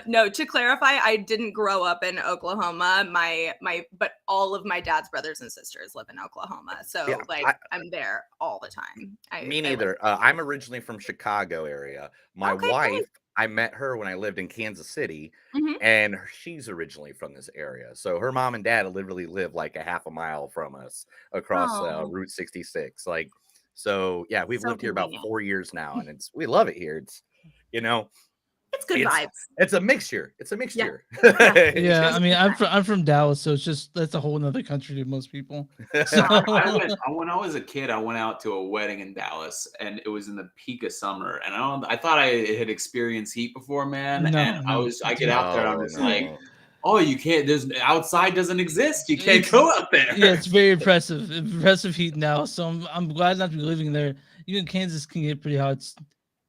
No, to clarify, I didn't grow up in Oklahoma. But all of my dad's brothers and sisters live in Oklahoma. So Yeah, I'm there all the time. me I neither. I'm originally from Chicago area. My Okay, great. wife, I met her when I lived in Kansas City, Mhm. and she's originally from this area. So her mom and dad literally live like a half a mile from us across Oh, Route 66. Like, so yeah, we've so lived here about convenient. 4 years now, and we love it here. It's you know, It's good it's vibes. it's a mixture. It's a Yeah. mixture. Yeah. Yeah, I mean, 100%. I'm from Dallas, so it's just that's a whole nother country to most people. So When I was a kid, I went out to a wedding in Dallas, and it was in the peak of summer. And I thought I had experienced heat before, man. No, And no, I get out there, and I'm Oh just like, no. oh, you can't. There's outside doesn't exist. You can't It's- go out there. yeah, it's very impressive heat now. So I'm glad not to be living there. Even Kansas can get pretty hot.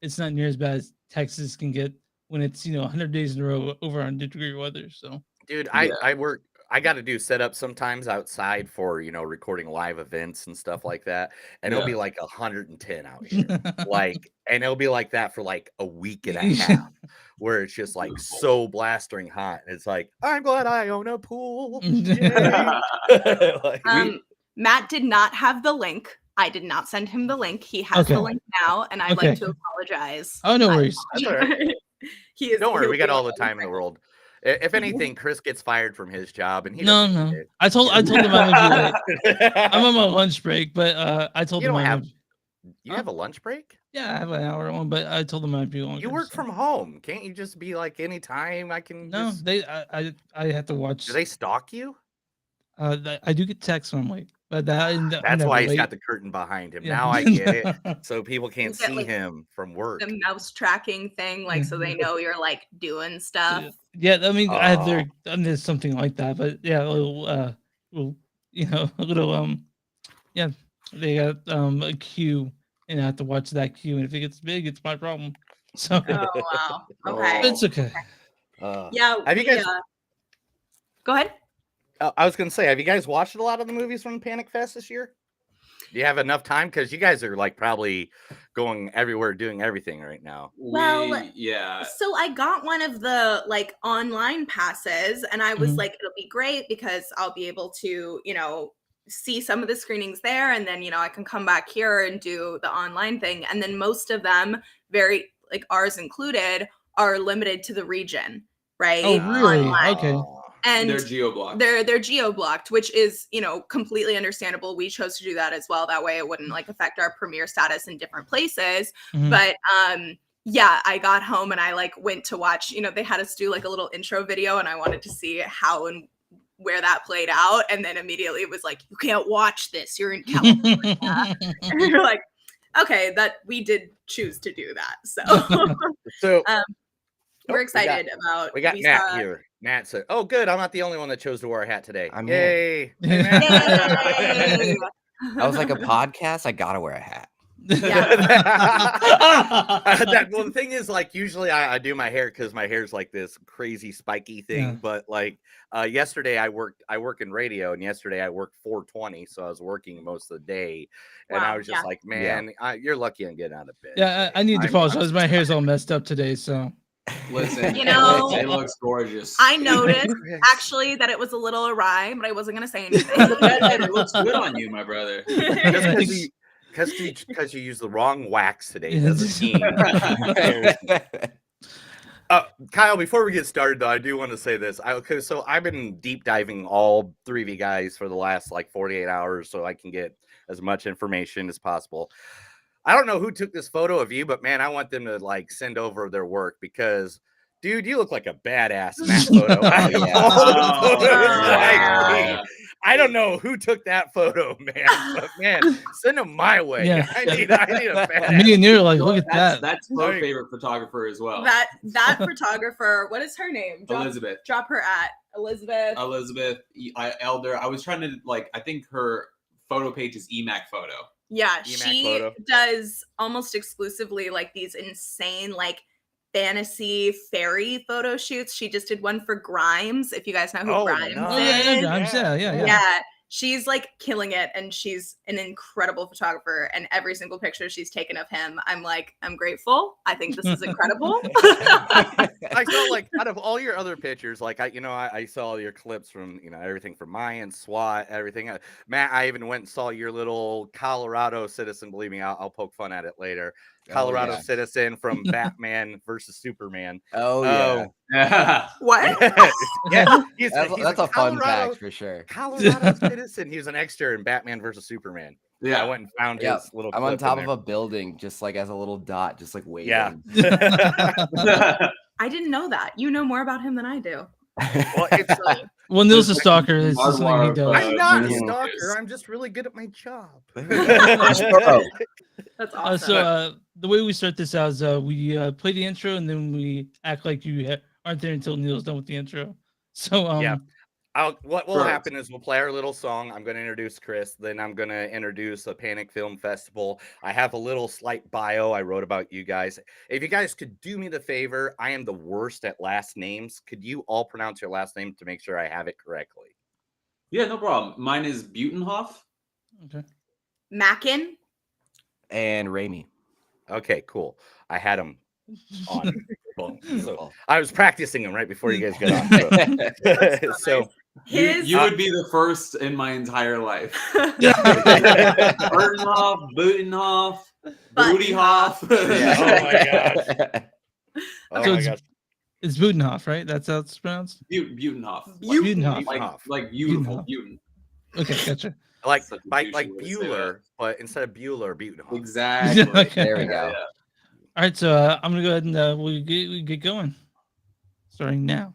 It's not near as bad as Texas can get when it's 100 days in a row over 100-degree weather. So Dude, Yeah. I work. I got to do setup sometimes outside for recording live events and stuff like that, and it'll Yeah. be like 110 out here, and it'll be like that for like a week and a half, where it's just like Beautiful. so blasting hot. It's like I'm glad I own a pool. Yay. Like, Matt did not have the link. I did not send him the link. He has the Okay. link now, and I'd Okay. like to apologize. Oh, no worries. That's all right. Don't worry, he'll we got be all the on time in the world. If anything, Chris gets fired from his job, and he No, doesn't no. need it. I told him I would be late. I'm on my lunch break, but I told You him don't I have. would. You have a lunch break? Yeah, I have an hour one, but I told them I'd be longer. You work so. from home. Can't you just be like anytime I can No, just I have to watch. Do they stalk you? I do get texts when I'm late, but I'm That's never why he's late. got the curtain behind him. Yeah. Now I get it. So people can't You get, see like, him from work. the mouse tracking thing, like so they know you're like doing stuff. Yeah, I mean, I have Oh. done something like that, but yeah, a little, a little, yeah, they got a queue, and I have to watch that queue, and if it gets big, it's my problem. So Oh wow. Okay. it's okay. Yeah. Have you guys? Go ahead. I was gonna say, have you guys watched a lot of the movies from Panic Fest this year? Do you have enough time? Because you guys are like probably going everywhere, doing everything right now. Well, yeah. So I got one of the like online passes, and I was Mhm. like, it'll be great because I'll be able to, see some of the screenings there, and then I can come back here and do the online thing. And then most of them, very like ours included, are limited to the region, right? Oh, really? Online. Okay. And They're geo-blocked. They're geo-blocked, which is, completely understandable. We chose to do that as well. That way it wouldn't like affect our premiere status in different places. Mhm. But yeah, I got home and I like went to watch, they had us do like a little intro video, and I wanted to see how and where that played out. And then immediately it was like, you can't watch this. You're in California. And you're like, okay, that we did choose to do that. So So we're excited about. we got we Nat saw- here. Nat said, "Oh, good. I'm not the only one that chose to wear a hat today. I'm Yay! here. Hey, Nat. Yay! I was like a podcast. I gotta wear a hat. Well, the thing is, like, usually I do my hair because my hair's like this crazy spiky thing. Yeah. But like yesterday, I work in radio, and yesterday I worked 420, so I was working most of the day, and I Wow, was just like, man, you're lucky I'm getting out of bed. Yeah, I need to apologize. My hair's all messed up today, so. Listen, it looks gorgeous. I noticed actually that it was a little awry, but I wasn't gonna say anything. It looks good on you, my brother. Because you used the wrong wax today doesn't mean. Kyle, before we get started, though, I do want to say this. So I've been deep diving all three of you guys for the last like 48 hours so I can get as much information as possible. I don't know who took this photo of you, but man, I want them to like send over their work because, dude, you look like a badass in that photo. I don't know who took that photo, man, but man, send them my way. Yeah. I need a badass. Me and you're like, look at that. That's my favorite photographer as well. That photographer, what is her name? Elizabeth. Drop her at Elizabeth Elder. I was trying to I think her photo page is EMAC photo. Yeah, EMAC she photo. does almost exclusively like these insane like fantasy fairy photo shoots. She just did one for Grimes. If you guys know who Grimes is. Grimes. Yeah. Yeah, she's like killing it, and she's an incredible photographer, and every single picture she's taken of him, I'm like, I'm grateful. I think this is incredible. I felt like out of all your other pictures, like I saw your clips from everything from Mayan, SWAT, everything. Matt, I even went and saw your little Colorado Citizen. Believe me, I'll poke fun at it later. Colorado yeah. Citizen from Batman versus Superman. Oh yeah. Yeah. What? Yeah, he's That's a fun fact for sure. Colorado Citizen. He was an extra in Batman versus Superman. Yeah. I went and found Yeah, his little. I'm on clip in top of there. a building, just like as a little dot, just like waiting. Yeah. I didn't know that. You know more about him than I do. Well, it's Well, Neil's a stalker. It's just something he does. I'm not a Yeah. stalker. I'm just really good at my job. That's awesome. So the way we start this out is we play the intro and then we act like you aren't there until Neil's done with the intro. So Yeah. What will Correct. happen is we'll play our little song. I'm going to introduce Chris. Then I'm going to introduce a Panic Film Festival. I have a little slight bio I wrote about you guys. If you guys could do me the favor, I am the worst at last names. Could you all pronounce your last name to make sure I have it correctly? Yeah, no problem. Mine is Butenhoff. okay. Mackin. And Raimi. Okay, cool. I had them on. Boom. So Beautiful. I was practicing them right before you guys got on. So His You would be the first in my entire life. Butenhoff. Butenhoff, Bootyhoff. Oh my gosh. Oh So my it's- gosh. It's Butenhoff, right? That's how it's pronounced? Butenhoff. Butenhoff. Like beautiful Buten. Okay, gotcha. Like Such a like douchey like way to say Bueller, but instead of Bueller, Butenhoff. Exactly. Okay. There we go. All right, so I'm gonna go ahead and we get going. Starting now.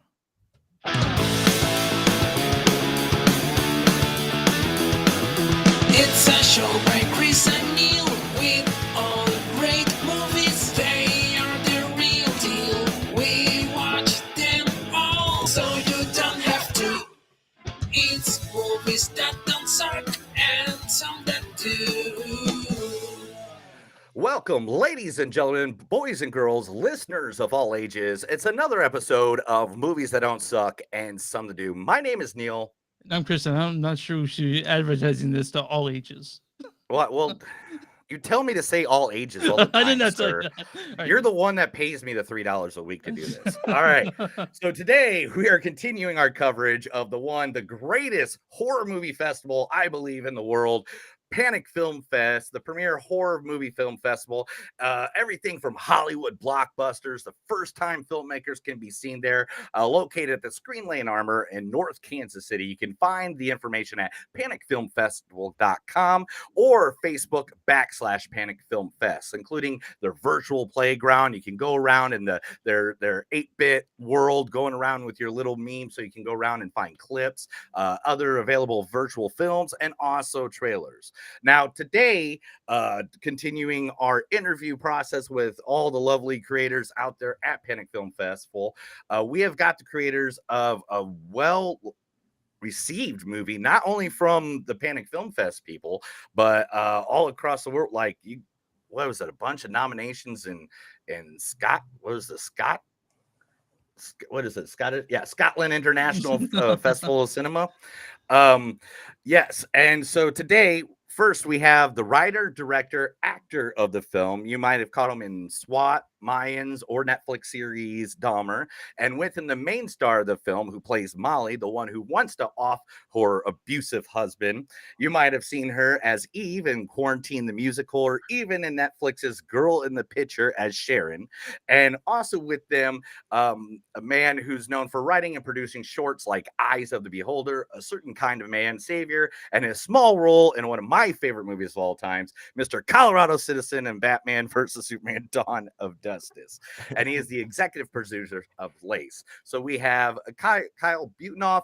It's a show by Chris and Neil with all great movies. They are the real deal. We watch them all, so you don't have to. It's movies that don't suck and some that do. Welcome, ladies and gentlemen, boys and girls, listeners of all ages. It's another episode of Movies That Don't Suck and Some to Do. My name is Neil. I'm Chris, and I'm not sure we should be advertising this to all ages. Well, you tell me to say all ages all the I time, did not tell sir. you that. All right. You're the one that pays me the $3 a week to do this. All right. So today we are continuing our coverage of the greatest horror movie festival, I believe, in the world. Panic Film Fest, the premier horror movie film festival. Everything from Hollywood blockbusters, the first time filmmakers can be seen there, located at the Screen Lane Armor in North Kansas City. You can find the information at panicfilmfestival.com or Facebook /Panic Film Fest, including their virtual playground. You can go around in their 8-bit world, going around with your little meme, so you can go around and find clips, other available virtual films, and also trailers. Now, today, continuing our interview process with all the lovely creators out there at Panic Film Festival, we have got the creators of a well-received movie, not only from the Panic Film Fest people, but all across the world. Like, what was it? A bunch of nominations in Scott. What was the Scott? What is it? Scotland International Festival of Cinema. Yes, and so today, first we have the writer, director, actor of the film. You might have caught him in SWAT, Mayans, or Netflix series Dahmer. And with him, the main star of the film, who plays Molly, the one who wants to off her abusive husband. You might have seen her as Eve in Quarantine the Musical, or even in Netflix's Girl in the Picture as Sharon. And also with them, a man who's known for writing and producing shorts like Eyes of the Beholder, A Certain Kind of Man, Savior, and his small role in one of my favorite movies of all times, Mr. Colorado Citizen and Batman vs. Superman Dawn of Justice. And he is the executive producer of Lace. So we have Kyle Butenhoff,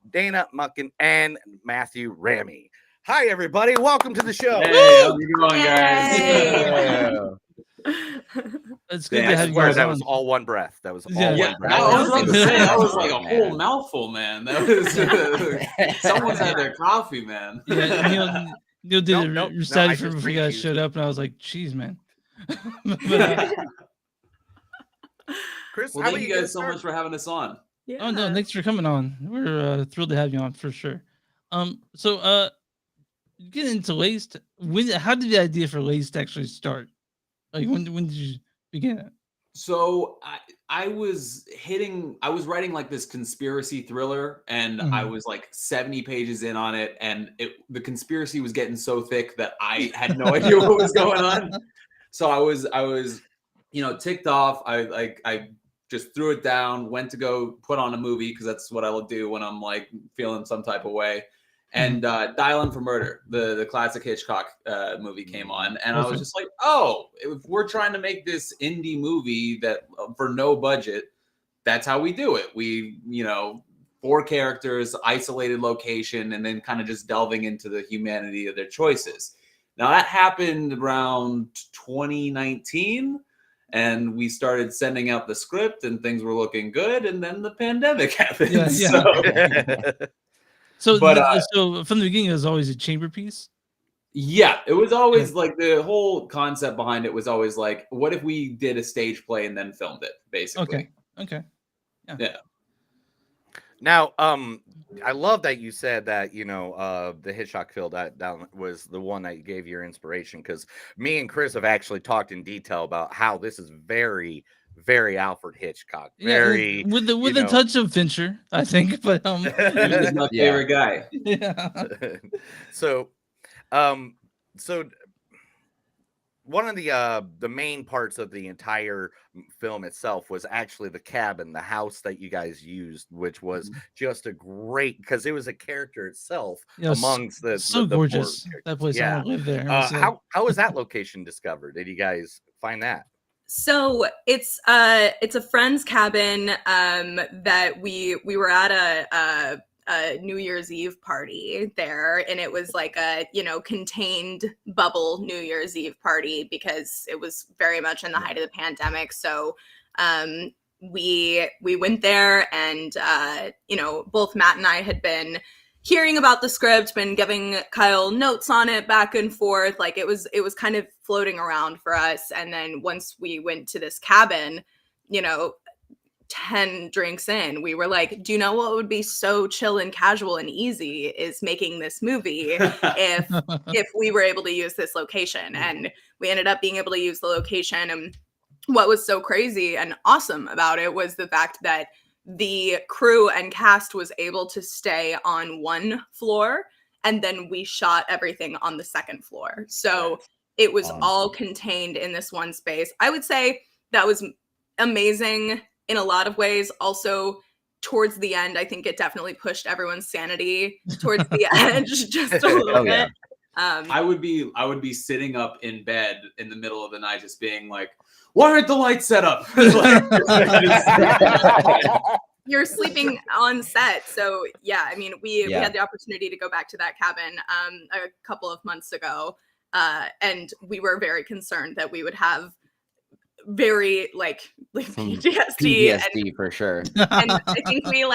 Dana Mackin, and Matthew Ramy. Hi, everybody. Welcome to the show. Hey, how's it going, guys? Yay. It's good Yeah, to I have you swear guys That on. was all one breath. That was all Yeah. Yeah, one breath. I was about to say that was like a Man. whole mouthful, man. That was someone's had their coffee, man. Yeah, Neil did it Nope. recited I for just before you guys refused showed it. up, and I was like, "Jeez, man." But, Chris, Well, how thank about you get guys so started? much for having us on. oh no, thanks for coming on. We're thrilled to have you on for sure. So getting into Laced, how did the idea for Laced actually start? Like when did you begin it? So I was writing like this conspiracy thriller, and I Mhm. was like 70 pages in on it, and the conspiracy was getting so thick that I had no idea what was going on. So I was ticked off. I just threw it down, went to go put on a movie because that's what I will do when I'm like feeling some type of way. And Dial M for Murder, the classic Hitchcock movie came on, and I was Okay. just like, oh, if we're trying to make this indie movie that for no budget, that's how we do it. We, 4 characters, isolated location, and then kind of just delving into the humanity of their choices. Now that happened around 2019, and we started sending out the script, and things were looking good, and then the pandemic happened. Yeah. So, So, but so from the beginning, it was always a chamber piece. yeah, it was always like the whole concept behind it was always like, what if we did a stage play and then filmed it, basically. Okay. Yeah. Now, I love that you said that the Hitchcock film that was the one that you gave your inspiration, because me and Chris have actually talked in detail about how this is very, very Alfred Hitchcock, very with a touch of Fincher, I think, but He's my favorite guy. Yeah. So one of the main parts of the entire film itself was actually the cabin, the house that you guys used, which was just a great, because it was a character itself amongst the gorgeous. That place, I want to live there. How was that location discovered? Did you guys find that? So it's a friend's cabin that we were at a New Year's Eve party there, and it was like a contained bubble New Year's Eve party because it was very much in the height of the pandemic. So we went there, and both Matt and I had been hearing about the script, been giving Kyle notes on it back and forth. Like it was kind of floating around for us. And then once we went to this cabin, 10 drinks in, we were like, do you know what would be so chill and casual and easy is making this movie if we were able to use this location. And we ended up being able to use the location. And what was so crazy and awesome about it was the fact that the crew and cast was able to stay on one floor, and then we shot everything on the second floor. So it was all contained in this one space. I would say that was amazing in a lot of ways. Also, towards the end, I think it definitely pushed everyone's sanity towards the edge just a little bit. I would be sitting up in bed in the middle of the night, just being like, why aren't the lights set up? You're sleeping on set. So yeah, I mean, we had the opportunity to go back to that cabin a couple of months ago. And we were very concerned that we would have very like PTSD and, for sure. And I think we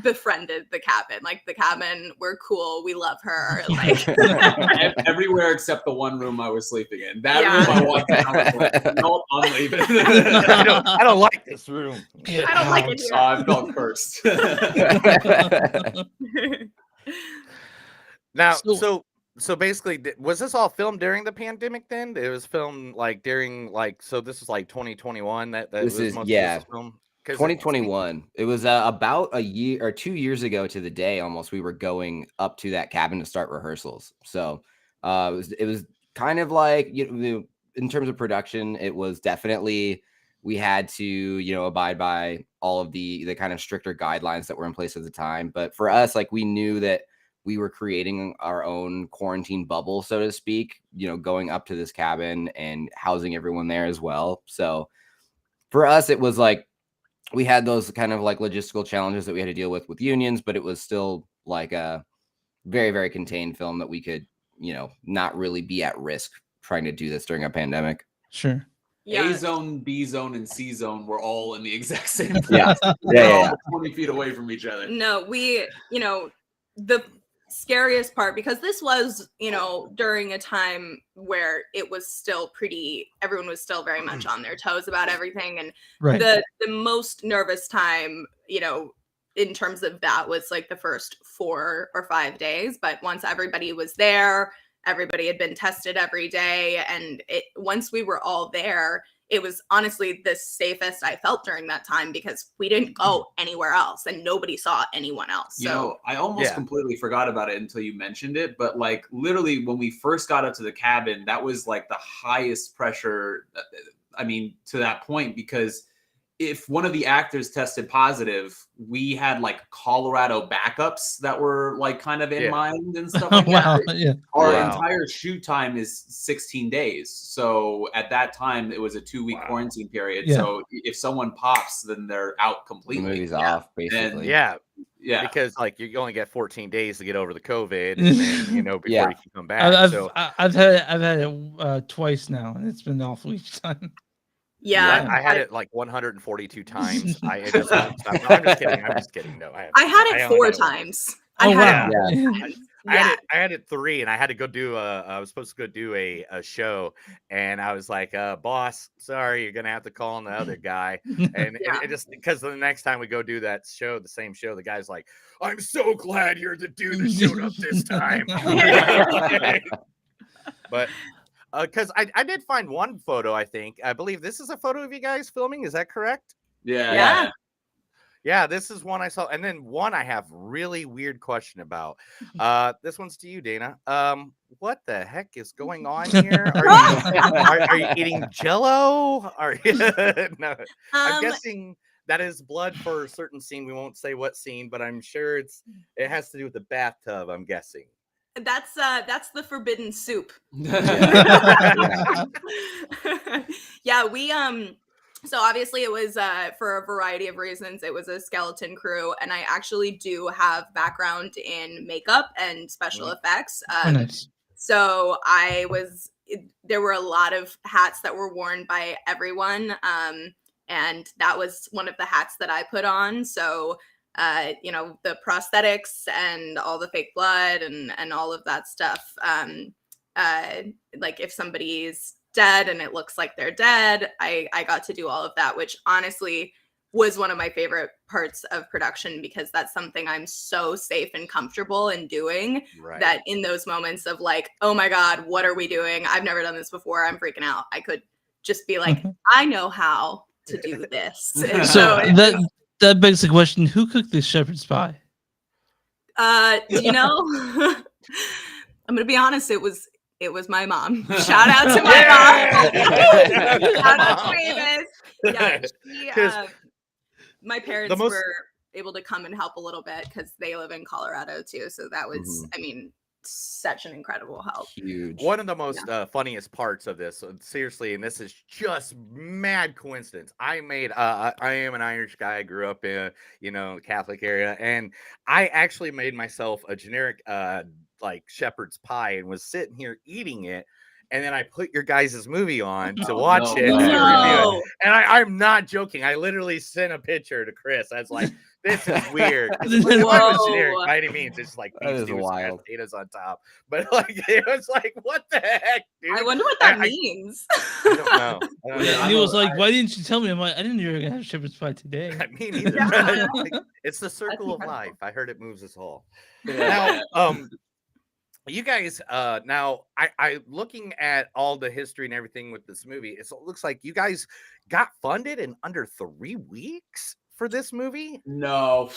befriended the cabin. Like the cabin, we're cool, we love her. Like everywhere except the one room I was sleeping in. That room I walked in, I was like, no, I'm leaving. I don't like this room. I don't like it here. I felt cursed. Now, so basically, was this all filmed during the pandemic then? It was filmed like during so this is like 2021 that this was is film? 2021. It was about a year or 2 years ago to the day almost. We were going up to that cabin to start rehearsals. So it was kind of like, in terms of production, it was definitely, we had to, abide by all of the kind of stricter guidelines that were in place at the time. But for us, like, we knew that we were creating our own quarantine bubble, so to speak, going up to this cabin and housing everyone there as well. So for us, it was like, we had those kind of like logistical challenges that we had to deal with unions, but it was still like a very, very contained film that we could, not really be at risk trying to do this during a pandemic. Sure. Yeah. A zone, B zone, and C zone were all in the exact same place. Yeah. 20 feet away from each other. No, the scariest part, because this was, during a time where it was still everyone was still very much on their toes about everything. And the most nervous time, in terms of that was like the first 4 or 5 days. But once everybody was there, everybody had been tested every day. And once we were all there, it was honestly the safest I felt during that time because we didn't go anywhere else and nobody saw anyone else. You know, I almost completely forgot about it until you mentioned it. But like literally when we first got up to the cabin, that was like the highest pressure. I mean, to that point, because if one of the actors tested positive, we had like Colorado backups that were like kind of in mind and stuff like Wow, that. yeah. Our Wow. entire shoot time is 16 days. So at that time, it was a 2-week quarantine period. Yeah. So if someone pops, then they're out The completely. movie's off, basically. Yeah, Yeah. because like you only get 14 days to get over the COVID, and then before Yeah. you can come back. I've had it twice now, and it's been awful each time. Yeah. I had it like 142 times. It just won't stop. No, I'm just kidding. I'm just kidding. No, I had it only 4 had it once. times. Oh, I had wow. it. I had it 3, and I had to go do I was supposed to go do a show, and I was like, boss, sorry, you're gonna have to call on the other guy. And it just because the next time we go do that show, the same show, the guy's like, I'm so glad you're the dude that showed up this time. But because I did find one photo, I believe this is a photo of you guys filming. Is that correct? Yeah. Yeah, this is one I saw, and then one I have really weird question about. This one's to you, Dana. What the heck is going on here? Are you eating Jello? No, I'm guessing that is blood for a certain scene. We won't say what scene, but I'm sure it has to do with the bathtub. I'm guessing. That's the forbidden soup. Yeah, we so obviously it was for a variety of reasons. It was a skeleton crew, and I actually do have background in makeup and special effects. Nice. So there were a lot of hats that were worn by everyone, and that was one of the hats that I put on. So the prosthetics and all the fake blood and all of that stuff. Like if somebody's dead and it looks like they're dead, I got to do all of that, which honestly was one of my favorite parts of production because that's something I'm so safe and comfortable in doing. Right. That in those moments of like, oh my God, what are we doing? I've never done this before. I'm freaking out. I could just be like, I know how to do this. And So that begs the question: who cooked this shepherd's pie? I'm gonna be honest. It was my mom. Shout out to my mom. Shout out to Mavis. Yeah, my parents were able to come and help a little bit because they live in Colorado too. So that was, I mean, such an incredible help. Huge. One of the most funniest parts of this, seriously, and this is just mad coincidence. I am an Irish guy. I grew up in Catholic area, and I actually made myself a generic like shepherd's pie and was sitting here eating it. And then I put your guys' movie on to watch it. No. And I'm not joking. I literally sent a picture to Chris. I was like, this is weird. It's not generic by any means. It's like beef stew with mashed potatoes on top. But like it was like, what the heck, dude? I wonder what that means. I don't know. And he was like, why didn't you tell me? I'm like, I didn't know you were going to have shepherd's pie today. Me neither. Like, it's the circle of life. I heard it moves us all. Now, you guys, now I looking at all the history and everything with this movie, it looks like you guys got funded in under 3 weeks for this movie. No.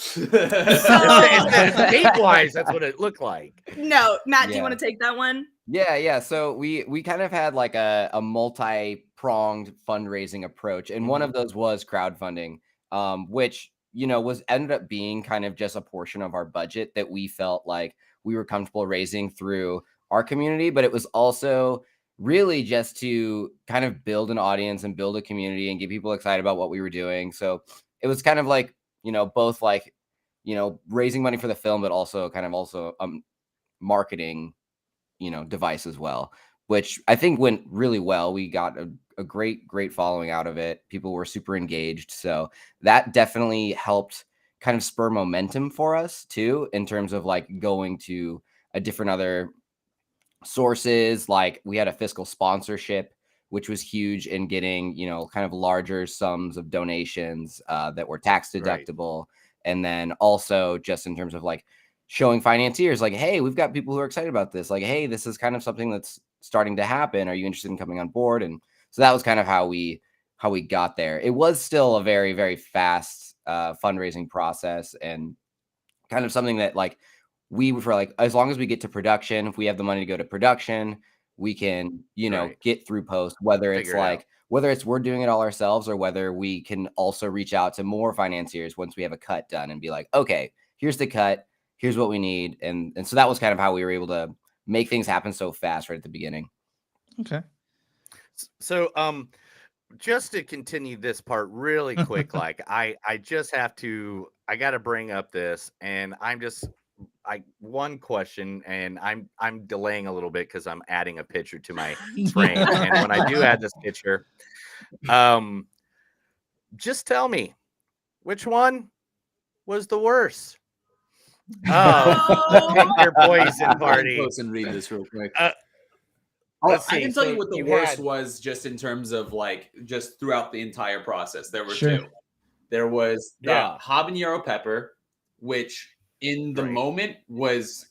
Date-wise, that's what it looked like. No, Matt, do you want to take that one? Yeah. So we kind of had like a multi-pronged fundraising approach, and one of those was crowdfunding, which was ended up being kind of just a portion of our budget that we felt like we were comfortable raising through our community, but it was also really just to kind of build an audience and build a community and get people excited about what we were doing. So it was kind of like, both like, raising money for the film, but also kind of marketing, device as well, which I think went really well. We got a great following out of it. People were super engaged. So that definitely helped kind of spur momentum for us too, in terms of like going to a different other sources. Like we had a fiscal sponsorship, which was huge in getting, kind of larger sums of donations that were tax deductible. And then also just in terms of like showing financiers, like, hey, we've got people who are excited about this. Like, hey, this is kind of something that's starting to happen. Are you interested in coming on board? And so that was kind of how we got there. It was still a very, very fast fundraising process, and kind of something that like we were like, as long as we get to production, if we have the money to go to production, we can, you know, Right. get through post, whether it's Figure it out. like, whether it's we're doing it all ourselves or whether we can also reach out to more financiers once we have a cut done and be like, okay, here's the cut, here's what we need. And so that was kind of how we were able to make things happen so fast right at the beginning. Okay. So, just to continue this part really quick, like I just have to, I got to bring up this, and one question, and I'm delaying a little bit because I'm adding a picture to my frame, and when I do add this picture, just tell me which one was the worst. Pick your poison party. Post and read this real quick. Let's I see. can tell So you what the you worst had- was, just in terms of like just throughout the entire process. There were Sure. two. There was the Yeah. habanero pepper, which in the Great. moment it was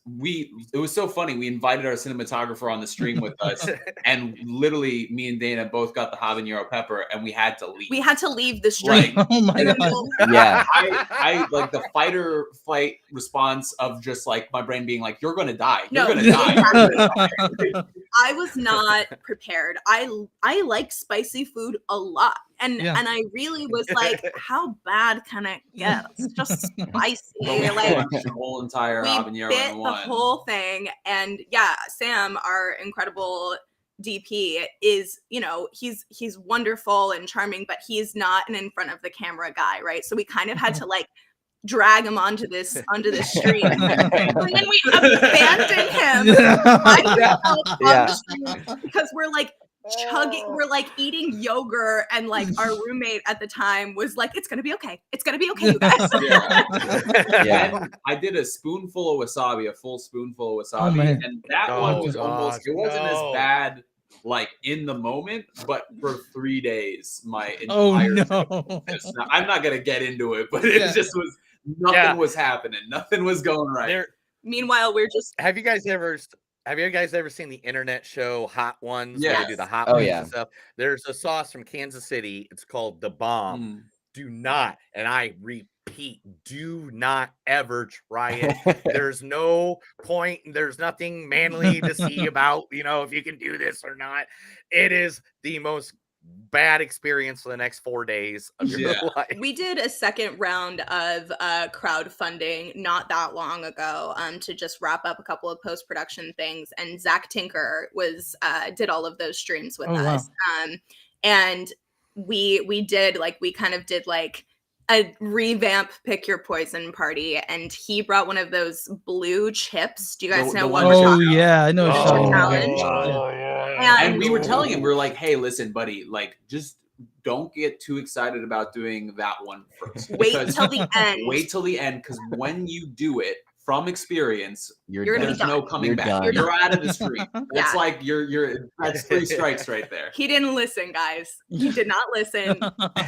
so funny. We invited our cinematographer on the stream with us, and literally me and Dana both got the habanero pepper, and we had to leave. We had to leave the stream. Like, Oh my In the god. middle- Yeah. I like the fight response of just like my brain being like, "You're gonna die. You're No. gonna die." I was not prepared. I like spicy food a lot. And Yeah. and I really was like, how bad can it get? It's just spicy. But we Like crushed the whole entire we habanero bit in the one. whole thing. And yeah, Sam, our incredible DP, is, you know, he's wonderful and charming, but he is not an in front of the camera guy, right? So we kind of had to like drag him onto this stream. And then we abandoned him by himself on Yeah. the stream because we're like we're like eating yogurt, and like our roommate at the time was like, it's gonna be okay, you guys. Yeah. Yeah. Then I did a spoonful of wasabi, a full spoonful of wasabi, man. and that Oh, one was gosh, almost, it wasn't no. as bad like in the moment, but for 3 days, my Oh entire no. Now, I'm not gonna get into it, but it Yeah. just was nothing Yeah. was happening, nothing was going right. There, Meanwhile, we're just have you guys ever seen the internet show Hot Ones? Where they do Yes. the hot Oh, ones yeah. and stuff. There's a sauce from Kansas City. It's called The Bomb. Mm. Do not, and I repeat, do not ever try it. There's no point. There's nothing manly to see about, you know, if you can do this or not. It is the most bad experience for the next 4 days of your Yeah. life. we did a second round of crowdfunding not that long ago to just wrap up a couple of post-production things, and Zach Tinker was did all of those streams with Oh, wow. us. And we did like, we kind of did like a revamp pick your poison party, and he brought one of those blue chips. Do you guys The know one what with we're Oh talking about? yeah, I know. what you're Oh, talking about. challenge. Yeah. And we were telling him, we were like, hey, listen, buddy, like just don't get too excited about doing that one first. Wait Because- till the end. Wait till the end, because when you do it from experience, You're gonna be there's done. no coming You're back. done. You're out of the street. That's Yeah. like you're that's 3 strikes right there. He didn't listen, guys. He did not listen.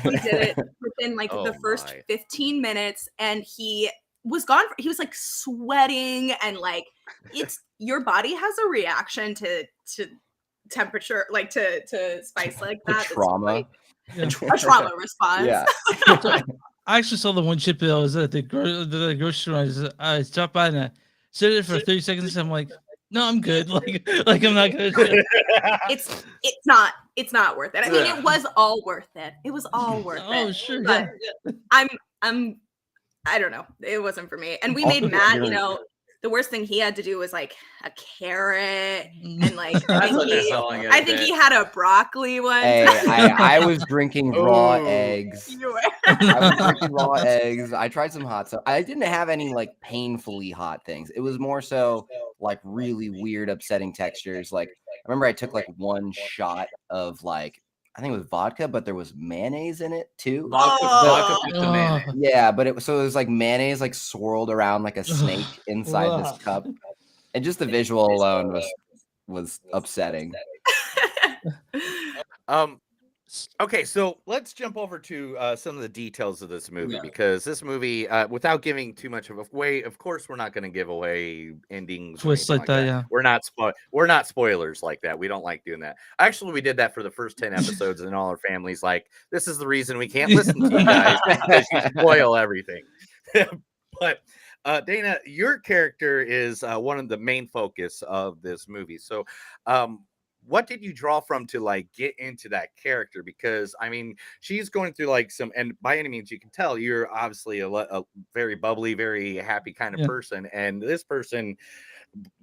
We did it within like Oh the first my. 15 minutes, and he was gone. He was like sweating, and like, it's, your body has a reaction to temperature, like to spice like that. It's Trauma. quite- Yeah. a trauma response. Yeah. I actually saw the one chip that I was at the grocery store. I stopped by and I said it for 30 seconds. I'm like, no, I'm good. Like I'm not gonna. It's not worth it. I mean, Yeah. it was all worth it. It was all worth Oh it. sure, yeah. But I don't know. It wasn't for me. And we Also, made Matt, you're- you know, the worst thing he had to do was like a carrot, Mm. and like That's underselling it a I think bit. he had a broccoli one. Hey, I was drinking raw Ooh. eggs. You were. I was drinking raw eggs. I tried some hot stuff. I didn't have any like painfully hot things. It was more so like really weird, upsetting textures. Like I remember I took like one shot of like, I think it was vodka, but there was mayonnaise in it too. Vodka, Oh. vodka with the Oh. mayonnaise. Yeah, but it was like mayonnaise like swirled around like a snake inside this Ugh. cup, and just the visual alone was upsetting. Um, Okay, so let's jump over to some of the details of this movie Yeah. because this movie, without giving too much of away, of course, we're not going to give away endings or Twists anything like that, yeah. We're not spoilers like that. We don't like doing that. Actually, we did that for the first 10 episodes, and all our families like, this is the reason we can't listen to you guys because you spoil everything. But Dana, your character is one of the main focus of this movie. So, what did you draw from to like get into that character? Because I mean, she's going through like some, and by any means, you can tell you're obviously a very bubbly, very happy kind of Yeah. person, and this person.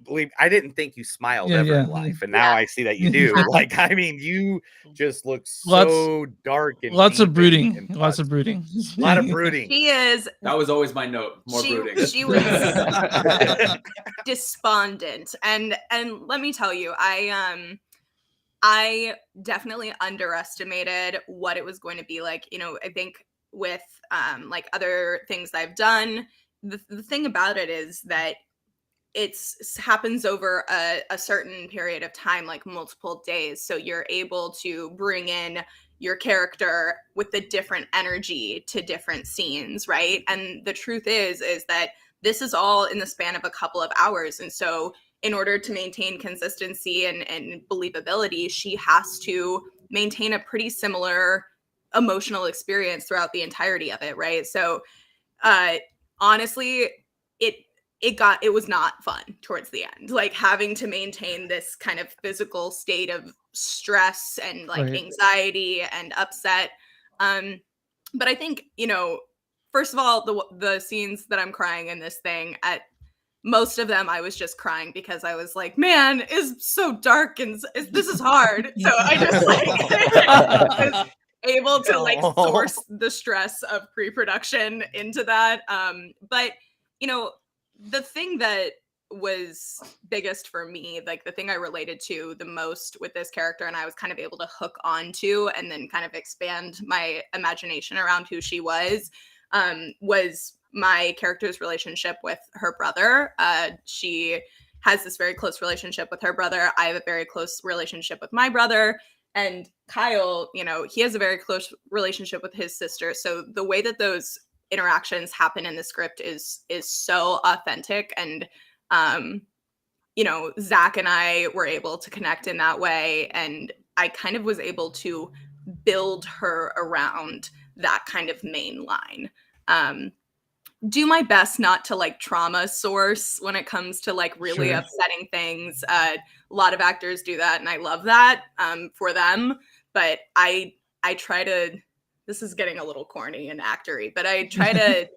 Believe I didn't think you smiled Yeah, ever yeah. in life, and now I see that you do. Like, I mean, you just look Lots- so dark and Lots of deep brooding. and Lots of brooding. a lot of brooding. She is. That was always my note. More brooding. She was despondent, and let me tell you, I definitely underestimated what it was going to be like. You know, I think with like other things I've done, the thing about it is that it's happens over a certain period of time, like multiple days. So you're able to bring in your character with a different energy to different scenes, right? And the truth is that this is all in the span of a couple of hours. And so in order to maintain consistency and believability, she has to maintain a pretty similar emotional experience throughout the entirety of it, right? So honestly, it was not fun towards the end, like having to maintain this kind of physical state of stress and like Right. anxiety and upset. But I think, you know, first of all, the scenes that I'm crying in this thing, at most of them I was just crying because I was like, man, it's so dark and this is hard. So I just like was able to like source the stress of pre-production into that. But you know, the thing that was biggest for me, like the thing I related to the most with this character and I was kind of able to hook onto and then kind of expand my imagination around who she was my character's relationship with her brother. She has this very close relationship with her brother. I have a very close relationship with my brother. And Kyle, you know, he has a very close relationship with his sister. So the way that those interactions happen in the script is so authentic, and you know, Zach and I were able to connect in that way, and I kind of was able to build her around that kind of main line. Do my best not to like trauma source when it comes to like really Sure. upsetting things. A lot of actors do that, and I love that for them, but I try to, this is getting a little corny and actory, but I try to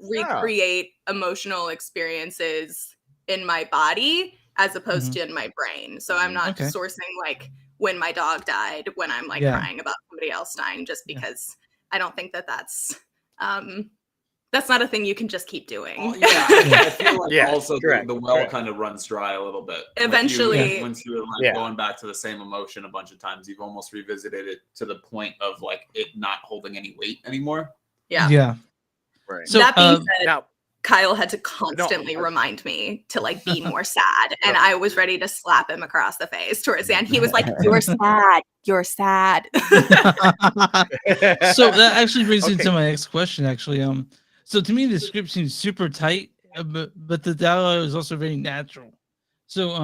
recreate emotional experiences in my body as opposed to in my brain. So I'm not Okay. sourcing like when my dog died, when I'm like Yeah. crying about somebody else dying, just because I don't think that's not a thing you can just keep doing. Oh, yeah, I feel like Yeah, also correct, the well correct. kind of runs dry a little bit. Eventually. Once you're like Yeah. going back to the same emotion a bunch of times, you've almost revisited it to the point of like it not holding any weight anymore. Yeah. Yeah. Right. So That being said, Now, Kyle had to constantly remind me to like be more sad, and I was ready to slap him across the face towards the end. He was like, "You're sad. You're sad." So that actually brings me Okay. to my next question. Actually, so to me the script seems super tight, but the dialogue is also very natural. So, was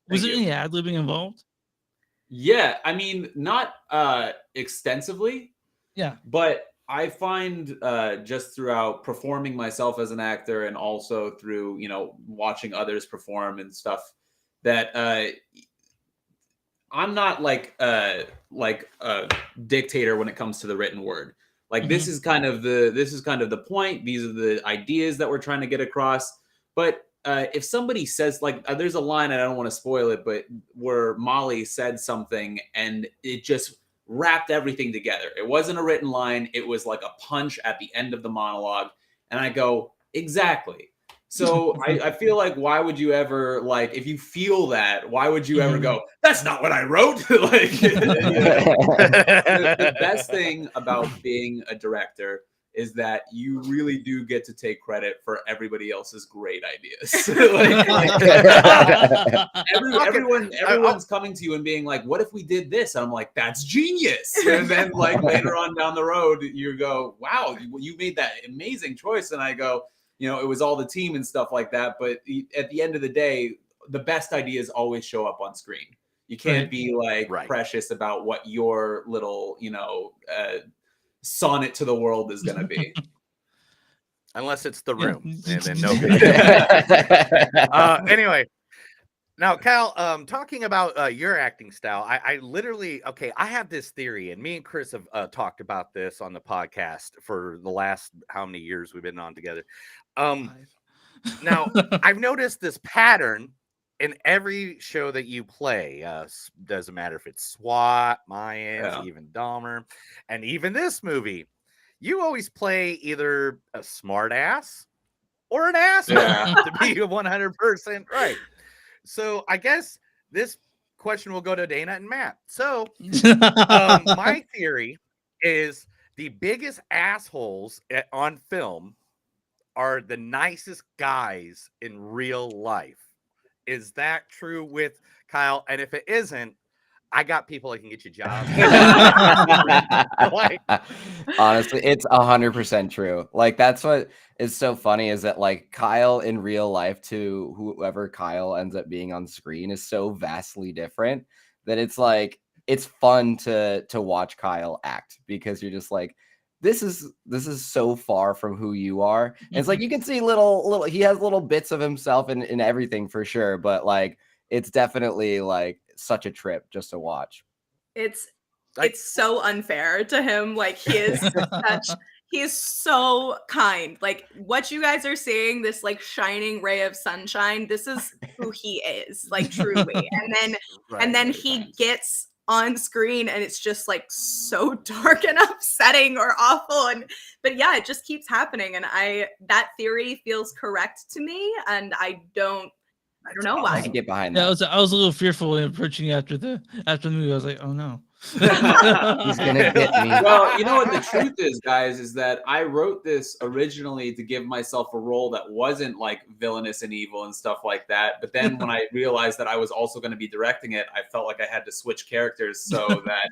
Thank there you. any ad libbing involved? Yeah, I mean, not extensively, Yeah. but I find just throughout performing myself as an actor and also through, you know, watching others perform and stuff, that I'm not like a dictator when it comes to the written word. Like this is kind of the point. These are the ideas that we're trying to get across. But if somebody says like there's a line, and I don't want to spoil it, but where Molly said something and it just wrapped everything together. It wasn't a written line. It was like a punch at the end of the monologue. And I go, exactly. So I feel like, why would you ever, like, if you feel that, why would you ever go, that's not what I wrote? Like, you know, the best thing about being a director is that you really do get to take credit for everybody else's great ideas. Everyone's coming to you and being like, what if we did this? And I'm like, that's genius. And then like later on down the road, you go, wow, you made that amazing choice. And I go, it was all the team and stuff like that. But at the end of the day, the best ideas always show up on screen. You can't be like precious about what your little, sonnet to the world is going to be. Unless it's The Room, and then no. Anyway, now Kyle, talking about your acting style, I literally, I have this theory, and me and Chris have talked about this on the podcast for the last how many years we've been on together. Now I've noticed this pattern in every show that you play. Doesn't matter if it's SWAT, Mayans, even Dahmer, and even this movie. You always play either a smart ass or an asshole to be 100% right. So I guess this question will go to Dana and Matt. So my theory is the biggest assholes on film are the nicest guys in real life. Is that true with Kyle? And if it isn't, I got people that can get you jobs. Honestly, it's 100% true. Like, that's what is so funny, is that like Kyle in real life to whoever Kyle ends up being on screen is so vastly different that it's like, it's fun to watch Kyle act, because you're just like, this is so far from who you are. And it's like, you can see little he has little bits of himself in everything for sure, but like, it's definitely like such a trip just to watch. It's so unfair to him. Like, he is so kind. Like, what you guys are seeing, this like shining ray of sunshine, this is who he is, like, truly. And then he gets on screen and it's just like so dark and upsetting or awful. But yeah, it just keeps happening. And that theory feels correct to me. And I don't know why. I can get behind that. I was a little fearful when approaching after the movie. I was like, oh no. He's gonna get me. Well, you know what the truth is, guys, is that I wrote this originally to give myself a role that wasn't like villainous and evil and stuff like that. But then when I realized that I was also going to be directing it, I felt like I had to switch characters so that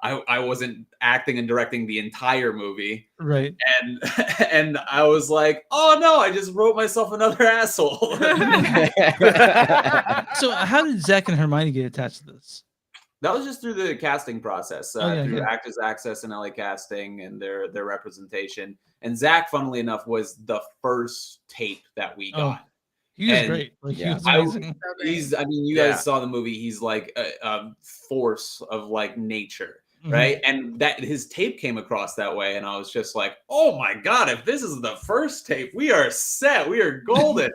I wasn't acting and directing the entire movie. Right. And I was like, oh no, I just wrote myself another asshole. So how did Zach and Hermione get attached to this? That was just through the casting process, through Actors Access and LA Casting and their representation. And Zach, funnily enough, was the first tape that we got. He was great. Like, he was amazing. You guys saw the movie. He's like a force of like nature. Right. And that his tape came across that way. And I was just like, oh my God, if this is the first tape, we are set. We are golden.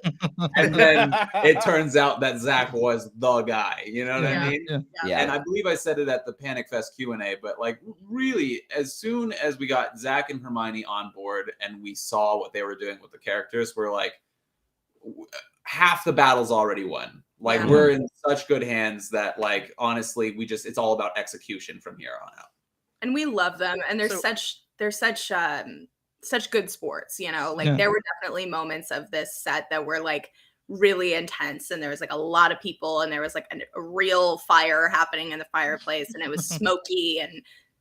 And then it turns out that Zach was the guy. You know what I mean? Yeah. And I believe I said it at the Panic Fest Q&A, but like really, as soon as we got Zach and Hermione on board and we saw what they were doing with the characters, we're like, half the battle's already won. Like, we're in such good hands that, like, honestly, it's all about execution from here on out. And we love them, and they're such good sports, you know. Like, there were definitely moments of this set that were like really intense, and there was like a lot of people, and there was like a real fire happening in the fireplace, and it was smoky,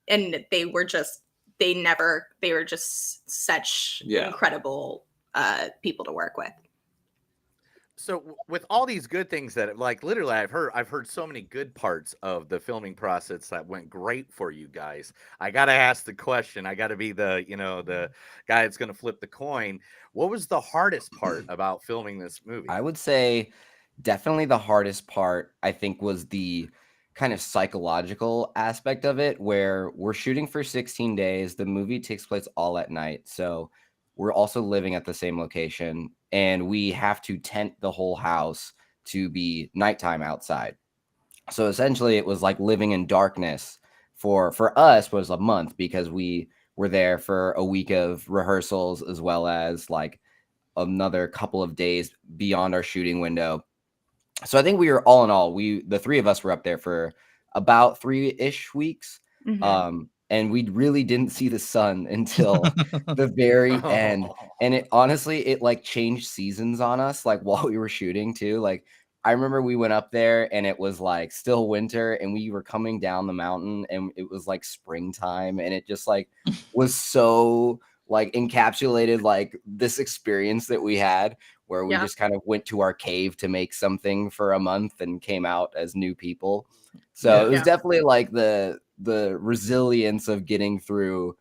and they were just such incredible people to work with. So with all these good things that, like, literally I've heard so many good parts of the filming process that went great for you guys. I got to ask the question. I got to be the guy that's going to flip the coin. What was the hardest part about filming this movie? I would say definitely the hardest part, I think, was the kind of psychological aspect of it, where we're shooting for 16 days. The movie takes place all at night. So we're also living at the same location, and we have to tent the whole house to be nighttime outside. So essentially it was like living in darkness for us was a month, because we were there for a week of rehearsals as well as like another couple of days beyond our shooting window. So I think we were, all in all, the three of us were up there for about 3-ish weeks. and we really didn't see the sun until the very end. And it honestly, it like changed seasons on us, like while we were shooting too. Like I remember we went up there and it was like still winter, and we were coming down the mountain and it was like springtime, and it just like was so like encapsulated like this experience that we had where we Yeah. just kind of went to our cave to make something for a month and came out as new people. So it was Yeah. definitely like the resilience of getting through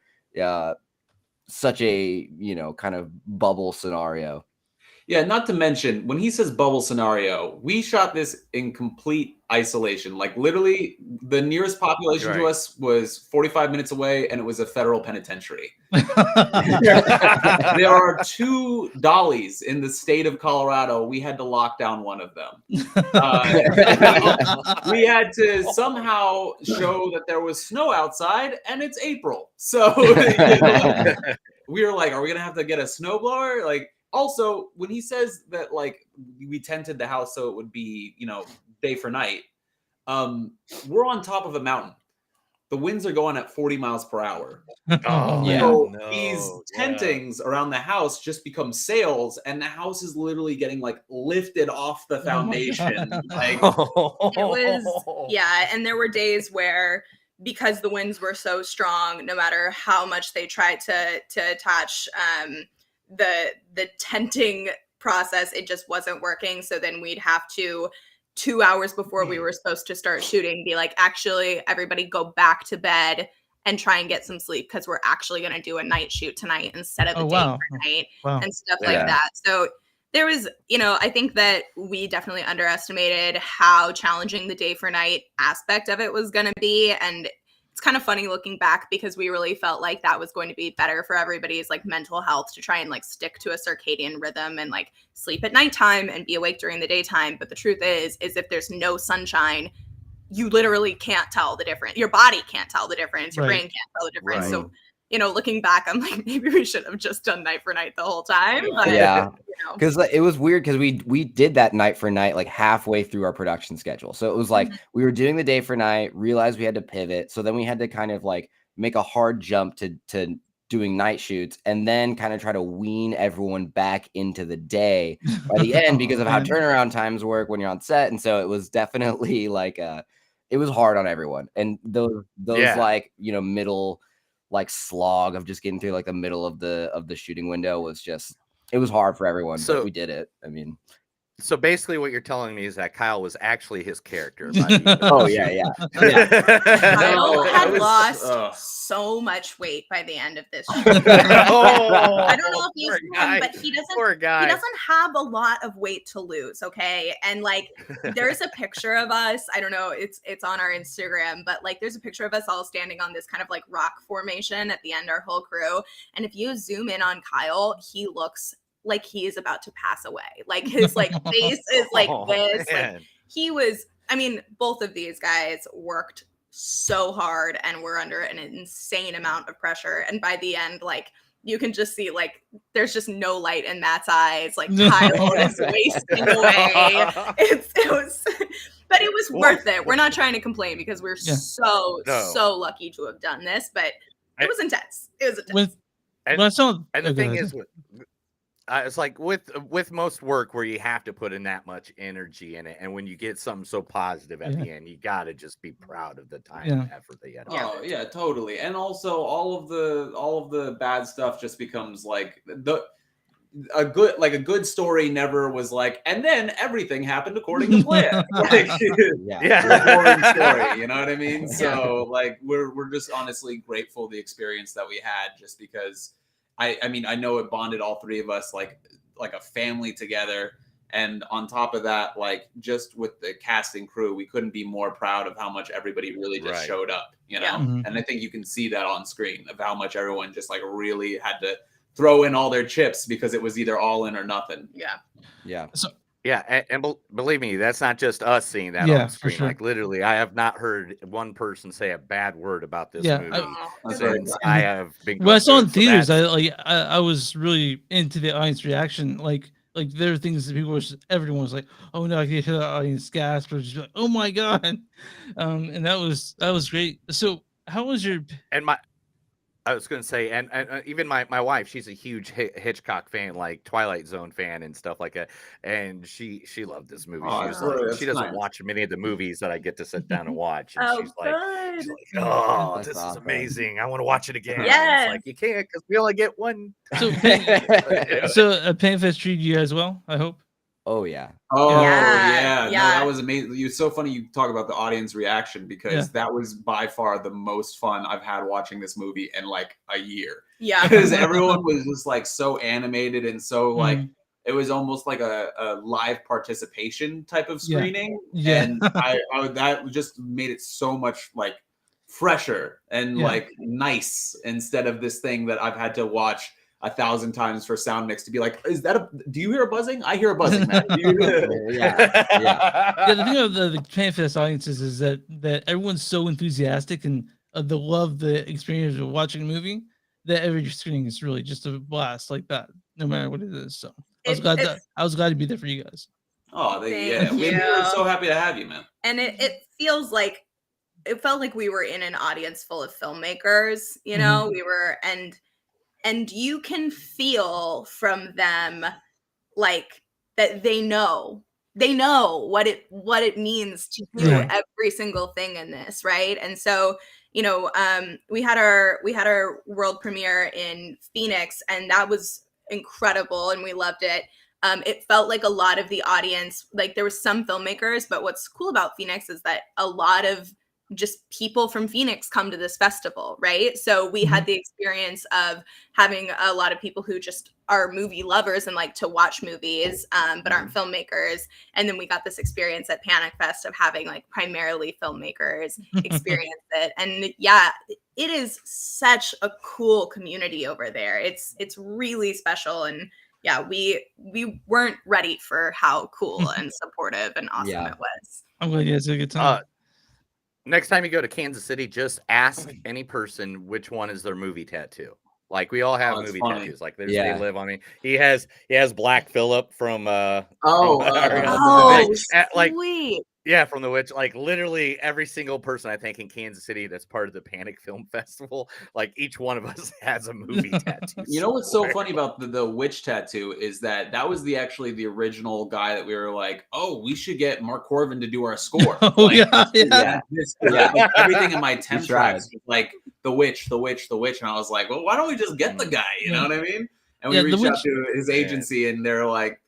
such a, you know, kind of bubble scenario. Yeah, not to mention when he says bubble scenario, we shot this in complete isolation. Like literally, the nearest population to Right. us was 45 minutes away, and it was a federal penitentiary. Yeah. There are 2 dollies in the state of Colorado. We had to lock down one of them. We had to somehow show that there was snow outside, and it's April. So we were like, are we gonna have to get a snowblower? Like, also, when he says that like we tented the house so it would be, you know, day for night, we're on top of a mountain. The winds are going at 40 miles per hour. Oh, Yeah. So no, these yeah. tentings around the house just become sails, and the house is literally getting like lifted off the my God. Like, It was, yeah, and there were days where because the winds were so strong, no matter how much they tried to attach the tenting process, it just wasn't working. So then we'd have to 2 hours before we were supposed to start shooting be like, actually, everybody go back to bed and try and get some sleep because we're actually going to do a night shoot tonight instead of a Oh, day wow. for night Wow. and stuff Yeah. like that. So there was, you know, I think that we definitely underestimated how challenging the day for night aspect of it was going to be. And it's kind of funny looking back because we really felt like that was going to be better for everybody's like mental health to try and like stick to a circadian rhythm and like sleep at nighttime and be awake during the daytime. But the truth is if there's no sunshine, you literally can't tell the difference. Your body can't tell the difference. Your Right. brain can't tell the difference. Right. So, you know, looking back, I'm like, maybe we should have just done night for night the whole time. But, Yeah. you know. Because it was weird because we did that night for night like halfway through our production schedule. So it was like we were doing the day for night, realized we had to pivot. So then we had to kind of like make a hard jump to doing night shoots and then kind of try to wean everyone back into the day by the end because of how man. turnaround times work when you're on set. And so it was definitely like it was hard on everyone. And those Yeah. like, you know, middle like slog of just getting through like the middle of the shooting window was just, it was hard for everyone, So- but we did it. I mean, So basically, what you're telling me is that Kyle was actually his character. By the end of oh the yeah, shoot. yeah. Kyle No, had it was- lost so much weight by the end of this shoot. Oh, I don't know if you've poor seen guy. him, but he Poor guy. doesn't have a lot of weight to lose, okay? And like there's a picture of us, I don't know, it's on our Instagram, but like there's a picture of us all standing on this kind of like rock formation at the end, our whole crew. And if you zoom in on Kyle, he looks like he is about to pass away. Like his like face is like Oh, this. Like man. he was, I mean, both of these guys worked so hard and were under an insane amount of pressure. And by the end, like you can just see like there's just no light in Matt's eyes. Like No. Kyle is wasting away. It was but it was worth it. We're not trying to complain because we're Yeah. so lucky to have done this, but it was intense. It was intense. With And- when I saw, And the oh, go thing ahead. is, it's like with most work where you have to put in that much energy in it, and when you get something so positive at Yeah. the end, you gotta just be proud of the time Yeah. and effort that you had. Yeah. Oh yeah, totally. And also all of the bad stuff just becomes like a good story never was like, and then everything happened according to plan. Like Yeah. Yeah. it's a boring story, you know what I mean? Yeah. So like we're just honestly grateful the experience that we had, just because I mean I know it bonded all three of us like a family together. And on top of that, like just with the cast and crew, we couldn't be more proud of how much everybody really just Right. showed up, you know? Yeah. Mhm. And I think you can see that on screen of how much everyone just like really had to throw in all their chips because it was either all in or nothing. Yeah. Yeah. Yeah, and believe me, that's not just us seeing that Yeah, on for screen. sure. Like literally, I have not heard one person say a bad word about this Yeah, movie That's very since I have been. When I going saw it in through it. So theaters, that's- I was really into the audience reaction. Like there are things that people were everyone was like, "Oh no!" I could hear the audience gasp or just like, "Oh my god!" And that was great. So How was your? And I was going to say, and even my wife, she's a huge Hitchcock fan, like Twilight Zone fan and stuff like that. And she loved this movie. Oh, She was that's like, that's she doesn't nice. watch many of the movies that I get to sit down and watch. And Oh, she's good. like, oh, That's this is awesome. amazing. I want to watch it again. And Yes. it's like, you can't because we only get one. So, Panfest treated you guys well, I hope. Oh yeah. Oh Yeah, No, yeah. that was amazing. It's so funny you talk about the audience reaction because Yeah. that was by far the most fun I've had watching this movie in like a year. Yeah. Because everyone was just like so animated and so like Mm. it was almost like a live participation type of Yeah. screening. Yeah. And I that just made it so much like fresher and Yeah. like nice instead of this thing that I've had to watch 1,000 times for sound mix to be like, is that a? Do you hear a buzzing? I hear a buzzing, man. Yeah, the thing of the Panfest audiences is that everyone's so enthusiastic and they love the experience of watching a movie that every screening is really just a blast like that, no matter what it is. So I was glad to be there for you guys. Oh, Thank we you. were so happy to have you, man. And it feels like it felt like we were in an audience full of filmmakers, you know, we were and you can feel from them like that they know what it means to do Yeah. every single thing in this, right? And so, you know, we had our world premiere in Phoenix, and that was incredible, and we loved it. It felt like a lot of the audience, like there were some filmmakers, but what's cool about Phoenix is that a lot of just people from Phoenix come to this festival, right? So we had the experience of having a lot of people who just are movie lovers and like to watch movies, but aren't filmmakers. And then we got this experience at Panic Fest of having like primarily filmmakers experience it. And yeah, it is such a cool community over there. It's really special. And yeah, we weren't ready for how cool and supportive and awesome it was. I'm glad you guys had a good time. Next time you go to Kansas City, just ask any person which one is their movie tattoo. Like we all have movie tattoos. Like they live on me. He has Black Phillip from Sweet. Yeah, from The Witch. Like literally every single person I think in Kansas City that's part of the Panic Film Festival, like each one of us has a movie tattoo. You know what's so funny about the witch tattoo is that was actually the original guy that we were like, oh, we should get Mark Corvin to do our score. Oh, like, yeah. Like, everything in my temp He tried. tracks was like the witch, and I was like, well, why don't we just get the guy? You know what I mean? And we reached out to his agency, and they're like,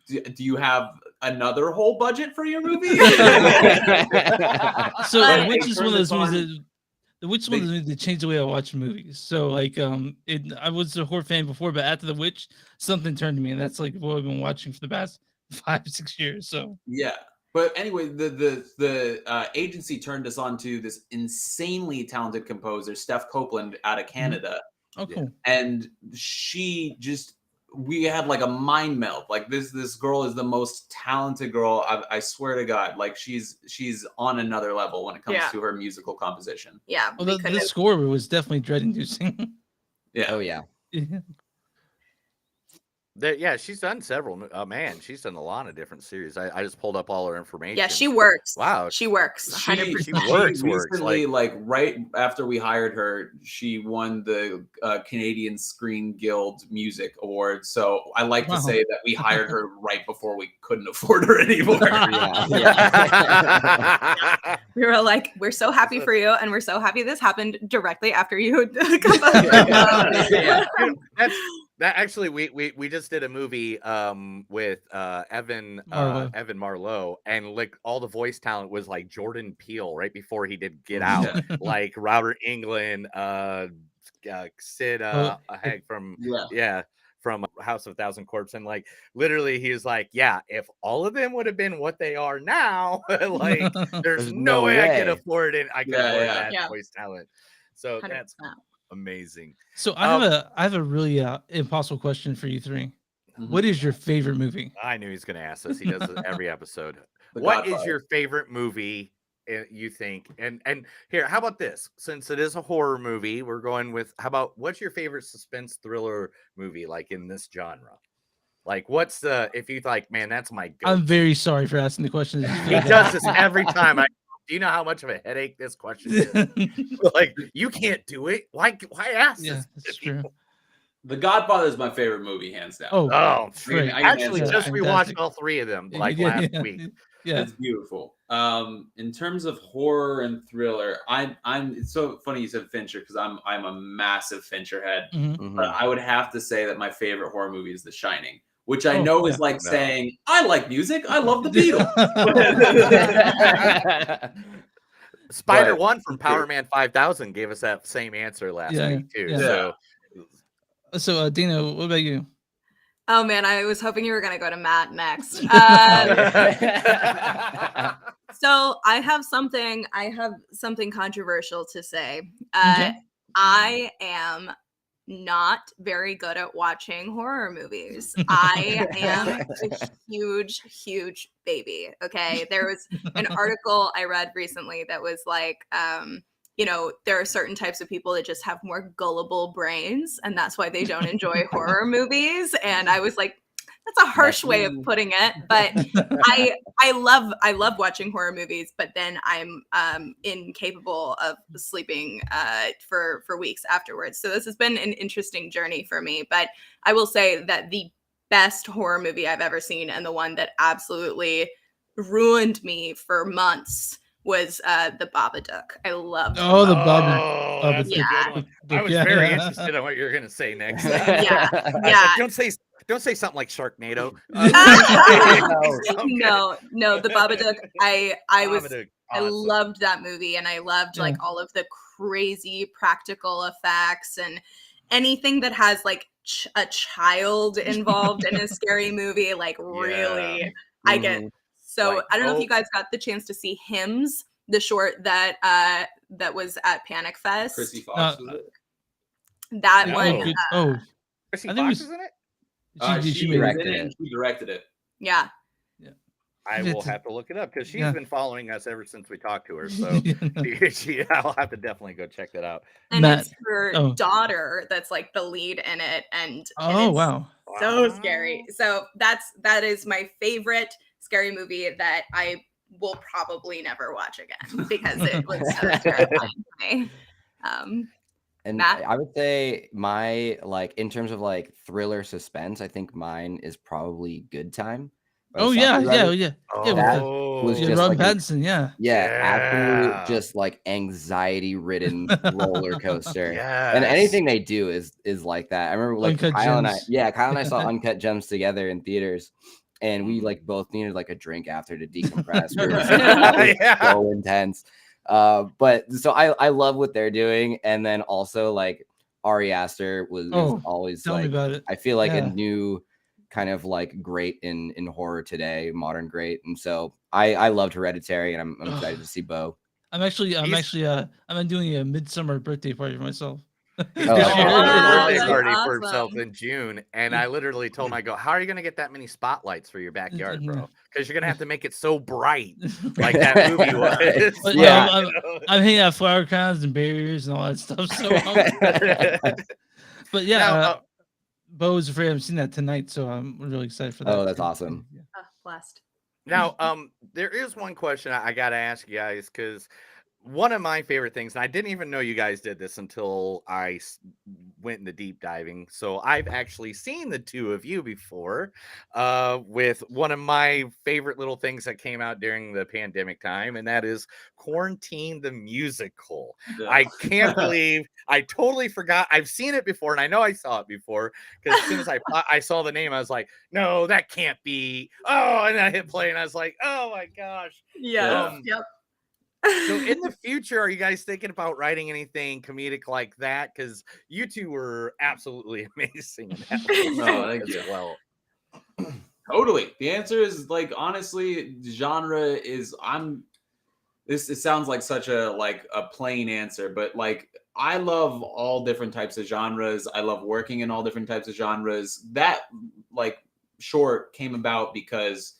do you have another whole budget for your movie? So The Witch is one of those movies that changed the way I watch movies. So like I was a horror fan before, but after The Witch, something turned to me, and that's like what I've been watching for the past 5-6 years. So yeah. But anyway, the agency turned us on to this insanely talented composer, Steph Copeland, out of Canada. Oh, cool. And we had like a mind melt. Like this girl is the most talented girl. I swear to God, like she's on another level when it comes to her musical composition. Yeah. Well, the score was definitely dread-inducing. Yeah. Oh yeah. Yeah, she's done several. Man, she's done a lot of different series. I just pulled up all her information. Yeah, she works. Wow, she works. 100%. She works. Recently, like right after we hired her, she won the Canadian Screen Guild Music Award. So I like to say that we hired her right before we couldn't afford her anymore. Yeah. We were like, we're so happy for you, and we're so happy this happened directly after you. That actually, we just did a movie with Evan Marlowe, and like all the voice talent was like Jordan Peele right before he did Get Out, like Robert Englund, Sid Haig from from House of a Thousand Corpses, and like literally he was like, yeah, if all of them would have been what they are now, like there's no way I could afford it. I could afford that voice talent. So 100%. That's amazing. So I have a really impossible question for you three. Mm-hmm. What is your favorite movie? I knew he's going to ask this. He does it every episode. What is your favorite movie you think? And here, how about this? Since it is a horror movie, we're going with, what's your favorite suspense thriller movie like in this genre? Like what's if you like, man, that's my go-to. I'm very sorry for asking the question. He does this every time. Do you know how much of a headache this question is? Like, you can't do it. Why ask Yeah, this? that's to people? true. The Godfather is my favorite movie, hands down. Oh, Oh, great. I can actually, answer just that. rewatched Fantastic. all 3 of them like Yeah, last yeah, week. Yeah. It's beautiful. In terms of horror and thriller, I'm. It's so funny you said Fincher because I'm a massive Fincher head. Mhm. But I would have to say that my favorite horror movie is The Shining, which I Oh, know is yeah. like No. saying I like music. I love the Beatles. Spider But- One from Power Man 5000 gave us that same answer last Yeah, week too. yeah. So So, Dana, what about you? Oh man, I was hoping you were gonna go to Matt next. So I have something controversial to say. Okay. I am not very good at watching horror movies. I am a huge baby. Okay. There was an article I read recently that was like, there are certain types of people that just have more gullible brains, and that's why they don't enjoy horror movies. And I was like, that's a harsh way of putting it, but I love watching horror movies, but then I'm incapable of sleeping for weeks afterwards. So this has been an interesting journey for me, but I will say that the best horror movie I've ever seen, and the one that absolutely ruined me for months, was the Babadook. I loved Oh, the oh, Babadook. that's a good one. I was Yeah. very interested in what you're gonna say next. Yeah. I was Yeah. like, don't say something like Sharknado. No, the Babadook. I Babadook, I awesome. loved that movie, and I loved like all of the crazy practical effects and anything that has like a child involved in a scary movie. Like really, I get so. Like, I don't know if you guys got the chance to see Hymns, the short that that was at Panic Fest. Chrissy Fox was it? That No. one, Chrissy I think it Fox was- is in it. She made directed it. it. She directed it. yeah. I will It's- have to look it up because she's yeah. been following us ever since we talked to her. So I'll have to definitely go check that out. And Matt- it's her daughter that's like the lead in it, and Oh, it's wow. so scary. So that is my favorite scary movie that I will probably never watch again because it was so terrifying to me. And Matt? I would say my in terms of like thriller suspense, I think mine is probably Good Time. by the Oh, yeah, Safdie yeah, brothers. yeah. That Oh, was Yeah, just Robin like Pattinson, yeah. absolute Yeah. just like anxiety ridden roller coaster. yes. And anything they do is like that. I remember like Uncut Kyle and Gems. I saw Uncut Gems together in theaters, and we like both needed like a drink after to decompress. That was Yeah. so intense. But so I love what they're doing, and then also like Ari Aster is always Tell me like about it. I feel like a Yeah. new kind of like great in horror today, modern great, and so I loved Hereditary, and I'm excited to see Bo. I'm doing a midsummer birthday party for myself. He's Oh, doing that's a birthday awesome. party That's for himself awesome. in June, and I literally told him, I go, "How are you going to get that many spotlights for your backyard, bro? Because you're going to have to make it so bright, like that movie was." But, Yeah. I'm hanging out flower crowns and barriers and all that stuff. So, but yeah, Now, Bo is afraid I'm seeing that tonight, so I'm really excited for that. Oh, that's too. awesome. Yeah. Blessed. Now, there is one question I got to ask you guys because one of my favorite things, and I didn't even know you guys did this until I went into deep diving. So I've actually seen the two of you before with one of my favorite little things that came out during the pandemic time, and that is Quarantine the Musical. I can't believe I totally forgot. I've seen it before, and I know I saw it before because as soon as I saw the name, I was like, no, that can't be. Oh, and I hit play, and I was like, oh my gosh. Yeah. Yep. So in the future, are you guys thinking about writing anything comedic like that? Because you two were absolutely amazing in that No, thank you. as well. Totally. The answer is like honestly, genre is it sounds like such a plain answer, but like I love all different types of genres. I love working in all different types of genres. That like short came about because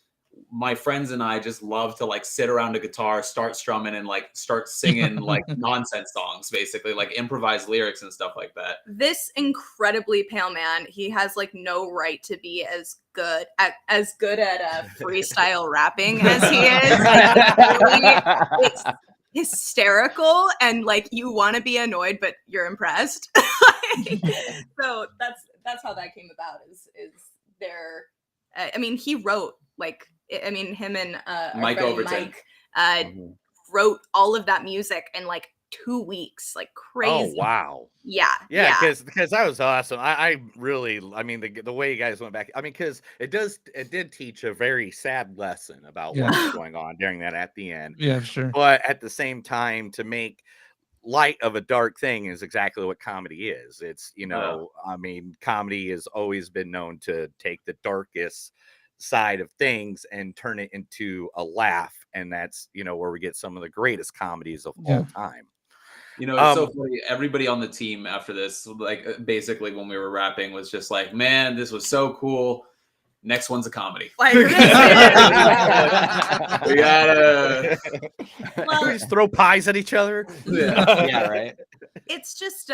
my friends and I just love to like sit around a guitar, start strumming, and like start singing like nonsense songs, basically like improvised lyrics and stuff like that. This incredibly pale man, he has like no right to be as good at freestyle rapping as he is. Like, really, it's hysterical, and like you want to be annoyed, but you're impressed. So that's how that came about. Is there? I mean, he wrote like. I mean, him and Mike Overton wrote all of that music in like 2 weeks, like crazy. Oh wow. Yeah. Because that was awesome. I really, I mean, the way you guys went back, I mean, because it did teach a very sad lesson about what was going on during that at the end. Yeah, sure. But at the same time, to make light of a dark thing is exactly what comedy is. It's, you know, I mean, comedy has always been known to take the darkest side of things and turn it into a laugh, and that's, you know, where we get some of the greatest comedies of all time. You know, it's so funny. Everybody on the team after this, like basically when we were rapping, was just like, man, this was so cool. Next one's a comedy. Like, we gotta just throw pies at each other. Yeah, right. It's just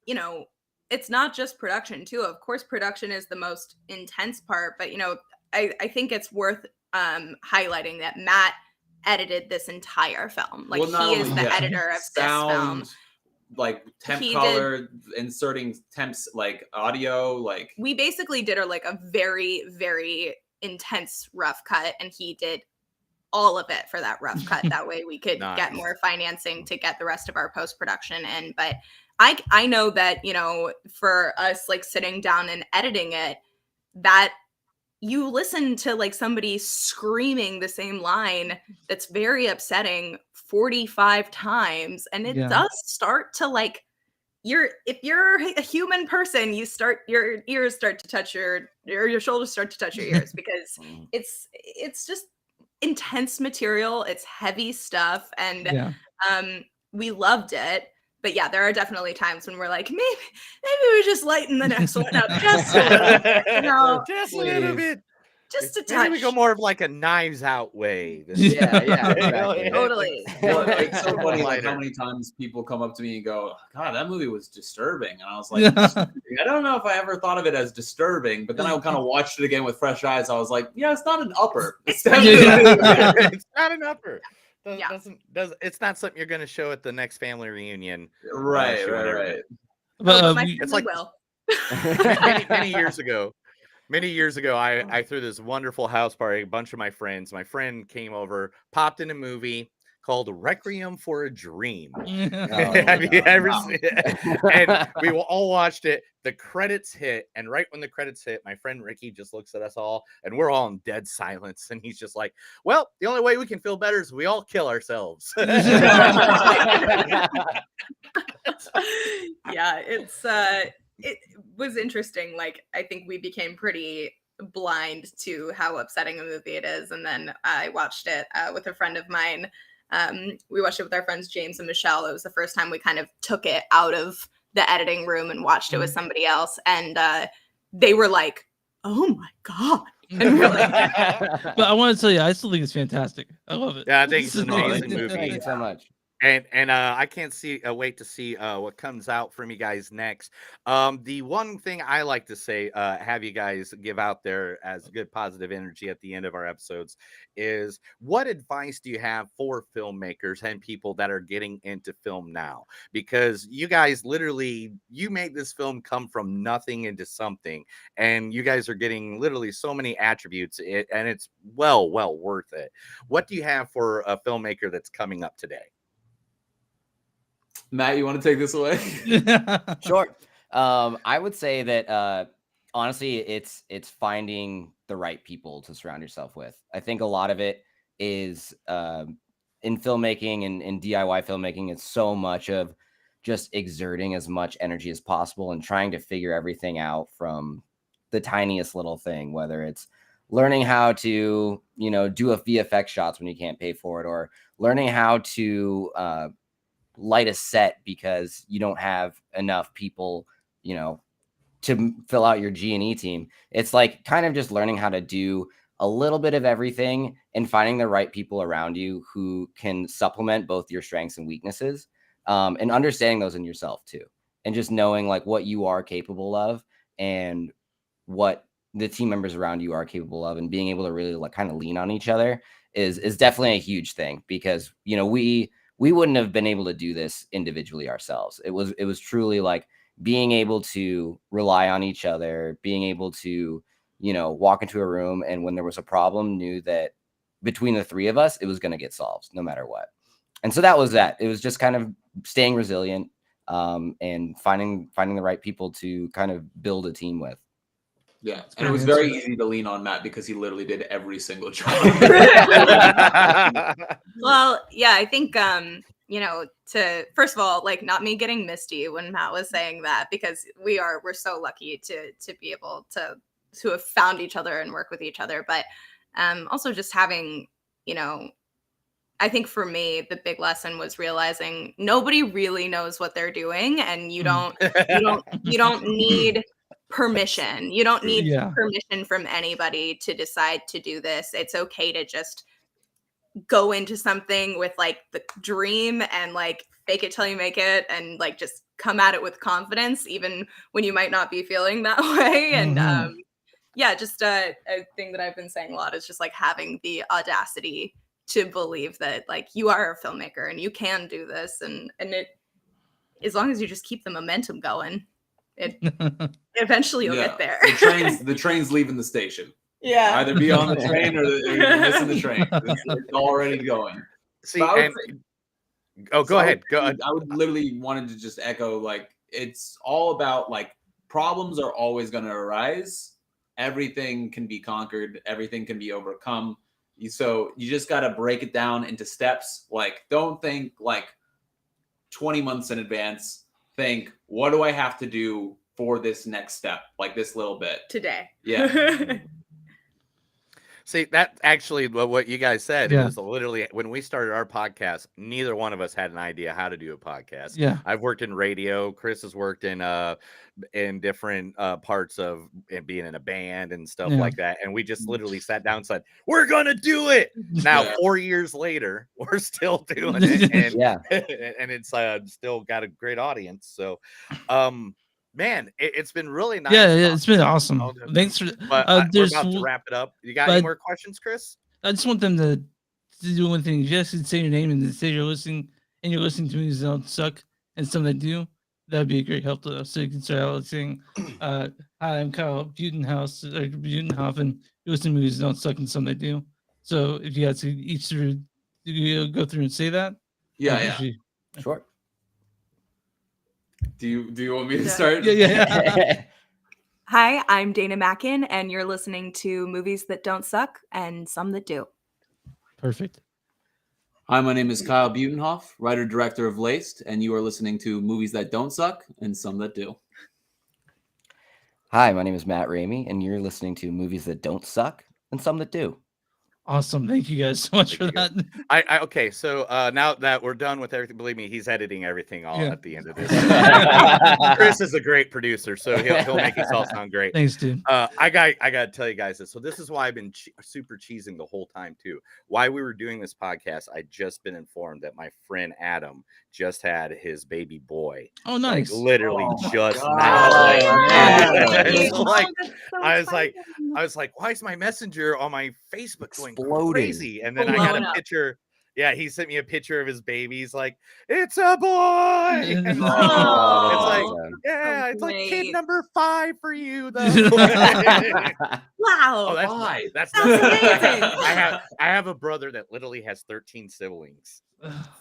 you know, it's not just production too. Of course, production is the most intense part, but you know, I think it's worth highlighting that Matt edited this entire film. Like, he is the editor of sound, this film. Like temp color, inserting temps, like audio, like we basically did a very, very intense rough cut, and he did all of it for that rough cut. That way we could get more financing to get the rest of our post-production in. But I know that, you know, for us, like sitting down and editing it, that you listen to like somebody screaming the same line that's very upsetting 45 times, and it does start to like, if you're a human person, your ears start to touch your shoulders start to touch your ears, because it's just intense material. It's heavy stuff, and we loved it. But yeah, there are definitely times when we're like, maybe we just lighten the next one up just a little bit, you know? Just a little bit. Just a touch. Maybe we go more of like a Knives Out way. Yeah, exactly. Totally. It's so funny like how many times people come up to me and go, God, that movie was disturbing. And I was like, I don't know if I ever thought of it as disturbing, but then I kind of watched it again with fresh eyes. I was like, yeah, it's not an upper. It's It's not an upper. It's not something you're going to show at the next family reunion. Right. But it's like will. Many years ago, I threw this wonderful house party. A bunch of my friends. My friend came over, popped in a movie called Requiem for a Dream. Have you ever seen it? And we all watched it. The credits hit, and right when the credits hit, my friend Ricky just looks at us all, and we're all in dead silence. And he's just like, "Well, the only way we can feel better is we all kill ourselves." Yeah, it was interesting. Like, I think we became pretty blind to how upsetting a movie it is, and then I watched it with a friend of mine. We watched it with our friends James and Michelle. It was the first time we kind of took it out of the editing room and watched it with somebody else, and they were like, "Oh my god!" And we're like, but I want to tell you, I still think it's fantastic. I love it. Yeah, I think it's an amazing movie. Thank you so much. And I can't wait to see what comes out from you guys next. The one thing I like to say, have you guys give out there as good positive energy at the end of our episodes, is what advice do you have for filmmakers and people that are getting into film now? Because you guys literally, you made this film come from nothing into something, and you guys are getting literally so many attributes, and it's well worth it. What do you have for a filmmaker that's coming up today? Matt, you want to take this away? Sure. I would say that honestly, it's finding the right people to surround yourself with. I think a lot of it is in filmmaking and DIY filmmaking. It's so much of just exerting as much energy as possible and trying to figure everything out from the tiniest little thing, whether it's learning how to, do a VFX shots when you can't pay for it, or learning how to light a set because you don't have enough people, to fill out your G&E team. It's like kind of just learning how to do a little bit of everything and finding the right people around you who can supplement both your strengths and weaknesses, and understanding those in yourself too. And just knowing like what you are capable of and what the team members around you are capable of, and being able to really like kind of lean on each other is definitely a huge thing, because, you know, we wouldn't have been able to do this individually ourselves. It was truly like being able to rely on each other, being able to, you know, walk into a room and when there was a problem, knew that between the three of us, it was going to get solved no matter what. And so that was that. It was just kind of staying resilient, and finding the right people to kind of build a team with. Yeah, and it was very easy to lean on Matt because he literally did every single job. Well, yeah, I think you know, to first of all, like not me getting misty when Matt was saying that, because we're so lucky to be able to have found each other and work with each other, but also just having, you know, I think for me the big lesson was realizing nobody really knows what they're doing, and you don't need permission. You don't need Yeah. permission from anybody to decide to do this. It's okay to just go into something with like the dream and like fake it till you make it, and like just come at it with confidence even when you might not be feeling that way. And yeah, just a thing that I've been saying a lot is just like having the audacity to believe that like you are a filmmaker and you can do this, and it, as long as you just keep the momentum going, it eventually you'll get there. The train's leaving the station. Yeah. Either be on the train or you're missing the train. It's already going. See, Go ahead. Go ahead. I would literally wanted to just echo, like, it's all about like problems are always going to arise. Everything can be conquered. Everything can be overcome. So you just got to break it down into steps. Like, don't think like 20 months in advance. Think, what do I have to do for this next step? Like this little bit today. Yeah. See, that actually what you guys said Yeah. is literally when we started our podcast, neither one of us had an idea how to do a podcast. Yeah. I've worked in radio. Chris has worked in different parts of being in a band and stuff like that. And we just literally sat down and said, we're going to do it. Now, 4 years later, we're still doing it. And, and it's still got a great audience. So, man, it's been really nice. Yeah, it's been awesome. Thanks for. But we're about to wrap it up. You got any more questions, Chris? I just want them to do one thing. Just say your name and say you're listening, and you're listening to movies that don't suck and some that do. That'd be a great help to us. So you can start out saying, "Hi, I'm Kyle Butenhoff, and you're listening to movies that don't suck and some that do." So if you guys could each go through and say that. Yeah. Sure. Do you want me to start? Yeah. Hi, I'm Dana Mackin, and you're listening to Movies That Don't Suck and Some That Do. Perfect. Hi, my name is Kyle Butenhoff, writer-director of Laced, and you are listening to Movies That Don't Suck and Some That Do. Hi, my name is Matt Ramey, and you're listening to Movies That Don't Suck and Some That Do. Awesome. Thank you guys so much for that. Okay, so now that we're done with everything, believe me, he's editing everything all at the end of this. Chris is a great producer, so he'll make us all sound great. Thanks, dude. I got to tell you guys this. So this is why I've been super cheesing the whole time too. Why we were doing this podcast, I just been informed that my friend Adam just had his baby boy. Oh, nice! Like, literally just now. I was like, why is my messenger on my Facebook going crazy? And then I got a picture. Yeah, he sent me a picture of his baby. He's like, it's a boy. And it's like, yeah, it's like kid number 5 for you, though. Wow. Oh, that's 5. That's amazing. I have a brother that literally has 13 siblings.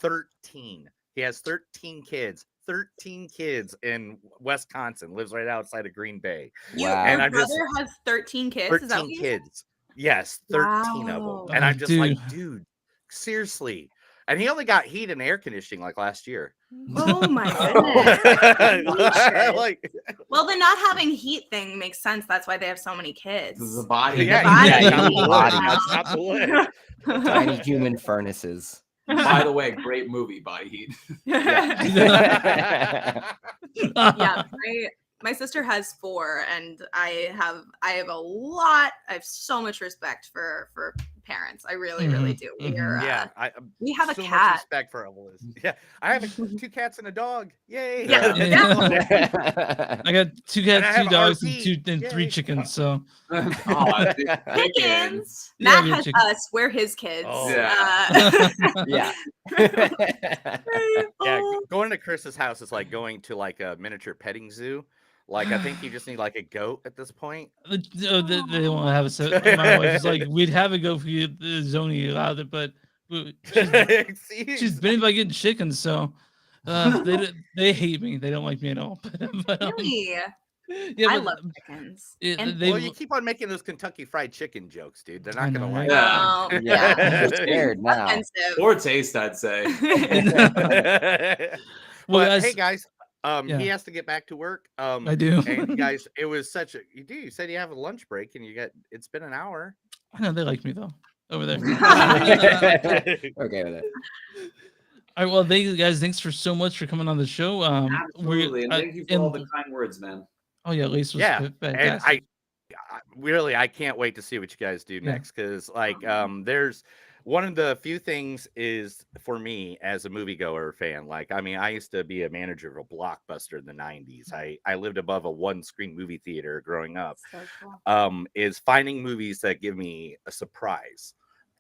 13. He has 13 kids. 13 kids in Wisconsin, lives right outside of Green Bay. Your brother has 13 kids? 13 Is that what you kids. Yes, 13 of them. And I'm just like, dude, seriously. And he only got heat and air conditioning like last year. Oh my goodness. Well, the not having heat thing makes sense. That's why they have so many kids. This is a body. Tiny human furnaces. By the way, great movie, Body Heat. Yeah, My sister has 4, and I have so much respect for parents. I really, really do. Yeah, We have a so much cat. respect for Evelyn. Yeah, I have 2 cats and a dog. Yay! Yeah. Yeah. I got 2 I cats, have 2 dogs, RP. and 3 Yay. chickens. So Aw, dude, chickens. Chickens. Yeah, Matt we have has chickens. us. We're his kids. Oh. Yeah. Yeah, going to Chris's house is like going to like a miniature petting zoo. Like I think you just need like a goat at this point. They won't have us. My wife is like, we'd have a go for you. The zoning allowed it, but she's been by getting chickens, so they hate me. They don't like me at all. But, Really? yeah, I but love chickens. it- And they Well, you keep on making those Kentucky Fried Chicken jokes, dude. They're I not know, gonna right? like oh, Yeah. yeah. You're scared now. Offensive. Poor taste, I'd say. it. Well, But guys, hey, guys, yeah. he has to get back to work. I do. And you guys, it was such a you said you have a lunch break, and it's been an hour. I know they like me though over there. Okay with it. All right, well, thank you guys. Thanks for so much for coming on the show. Absolutely, and thank you for all the kind words, man. Oh yeah, Lace was Yeah, and fantastic. I can't wait to see what you guys do next, because like there's one of the few things is for me as a moviegoer fan. Like, I mean, I used to be a manager of a Blockbuster in the 90s. I lived above a 1-screen movie theater growing up. So cool. Is finding movies that give me a surprise.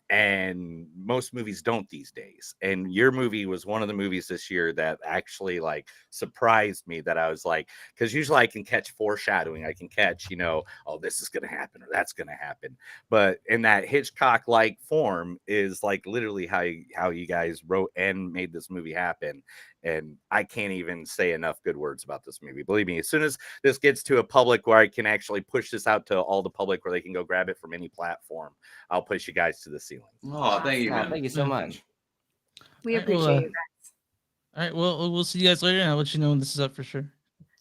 And most movies don't these days. And your movie was one of the movies this year that actually like surprised me, that I was like, because usually I can catch foreshadowing, I can catch, oh, this is gonna happen or that's gonna happen, but in that Hitchcock like form is like literally how you guys wrote and made this movie happen. And I can't even say enough good words about this movie. Believe me, as soon as this gets to a public where I can actually push this out to all the public where they can go grab it from any platform, I'll push you guys to the ceiling. Oh, thank you, man. Thank you so much. We All right, well, appreciate you guys. All right, well, we'll see you guys later, and I'll let you know when this is up for sure.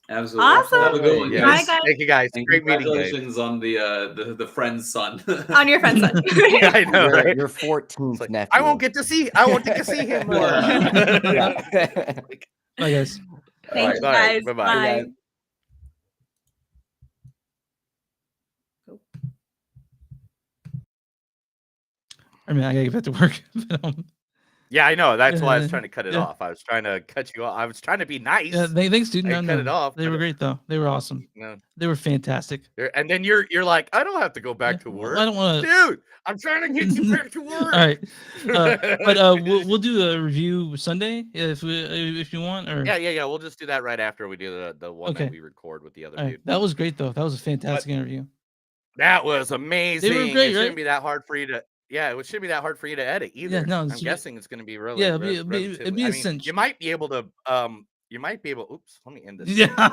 Absolutely. Awesome. Have a good one, Yeah. Bye, guys. guys. Thank you guys. And Great meeting, guys. congratulations on the friend's son. On your friend's side. Yeah, I know, right? Your 14th Like, nephew. I won't get to see him more. Yeah. Bye, guys. Thank you, All right, guys. bye-bye. Bye. Bye. I mean, I gotta get back to work. But, Yeah, I know. That's why I was trying to cut it Yeah. off. I was trying to cut you off. I was trying to be nice. yeah, thanks, dude. I No, cut no, it off, they but were great though. They were awesome. No. They were fantastic. And then you're like, I don't have to go back to Well, work. I don't want to. Dude, I'm trying to get you back to work. All right, but we'll do a review Sunday if you want. Or Yeah. We'll just do that right after we do the one Okay. that we record with the other all right, dude. that was great though. That was a fantastic interview. That was amazing. great, It shouldn't right? be that hard for you to. Yeah, it shouldn't be that hard for you to edit either. no, I'm it's- guessing it's going to be really. Yeah, it'd be a relatively- I mean, cinch. you might be able to. You might be able. Oops. Let me end this. Yeah.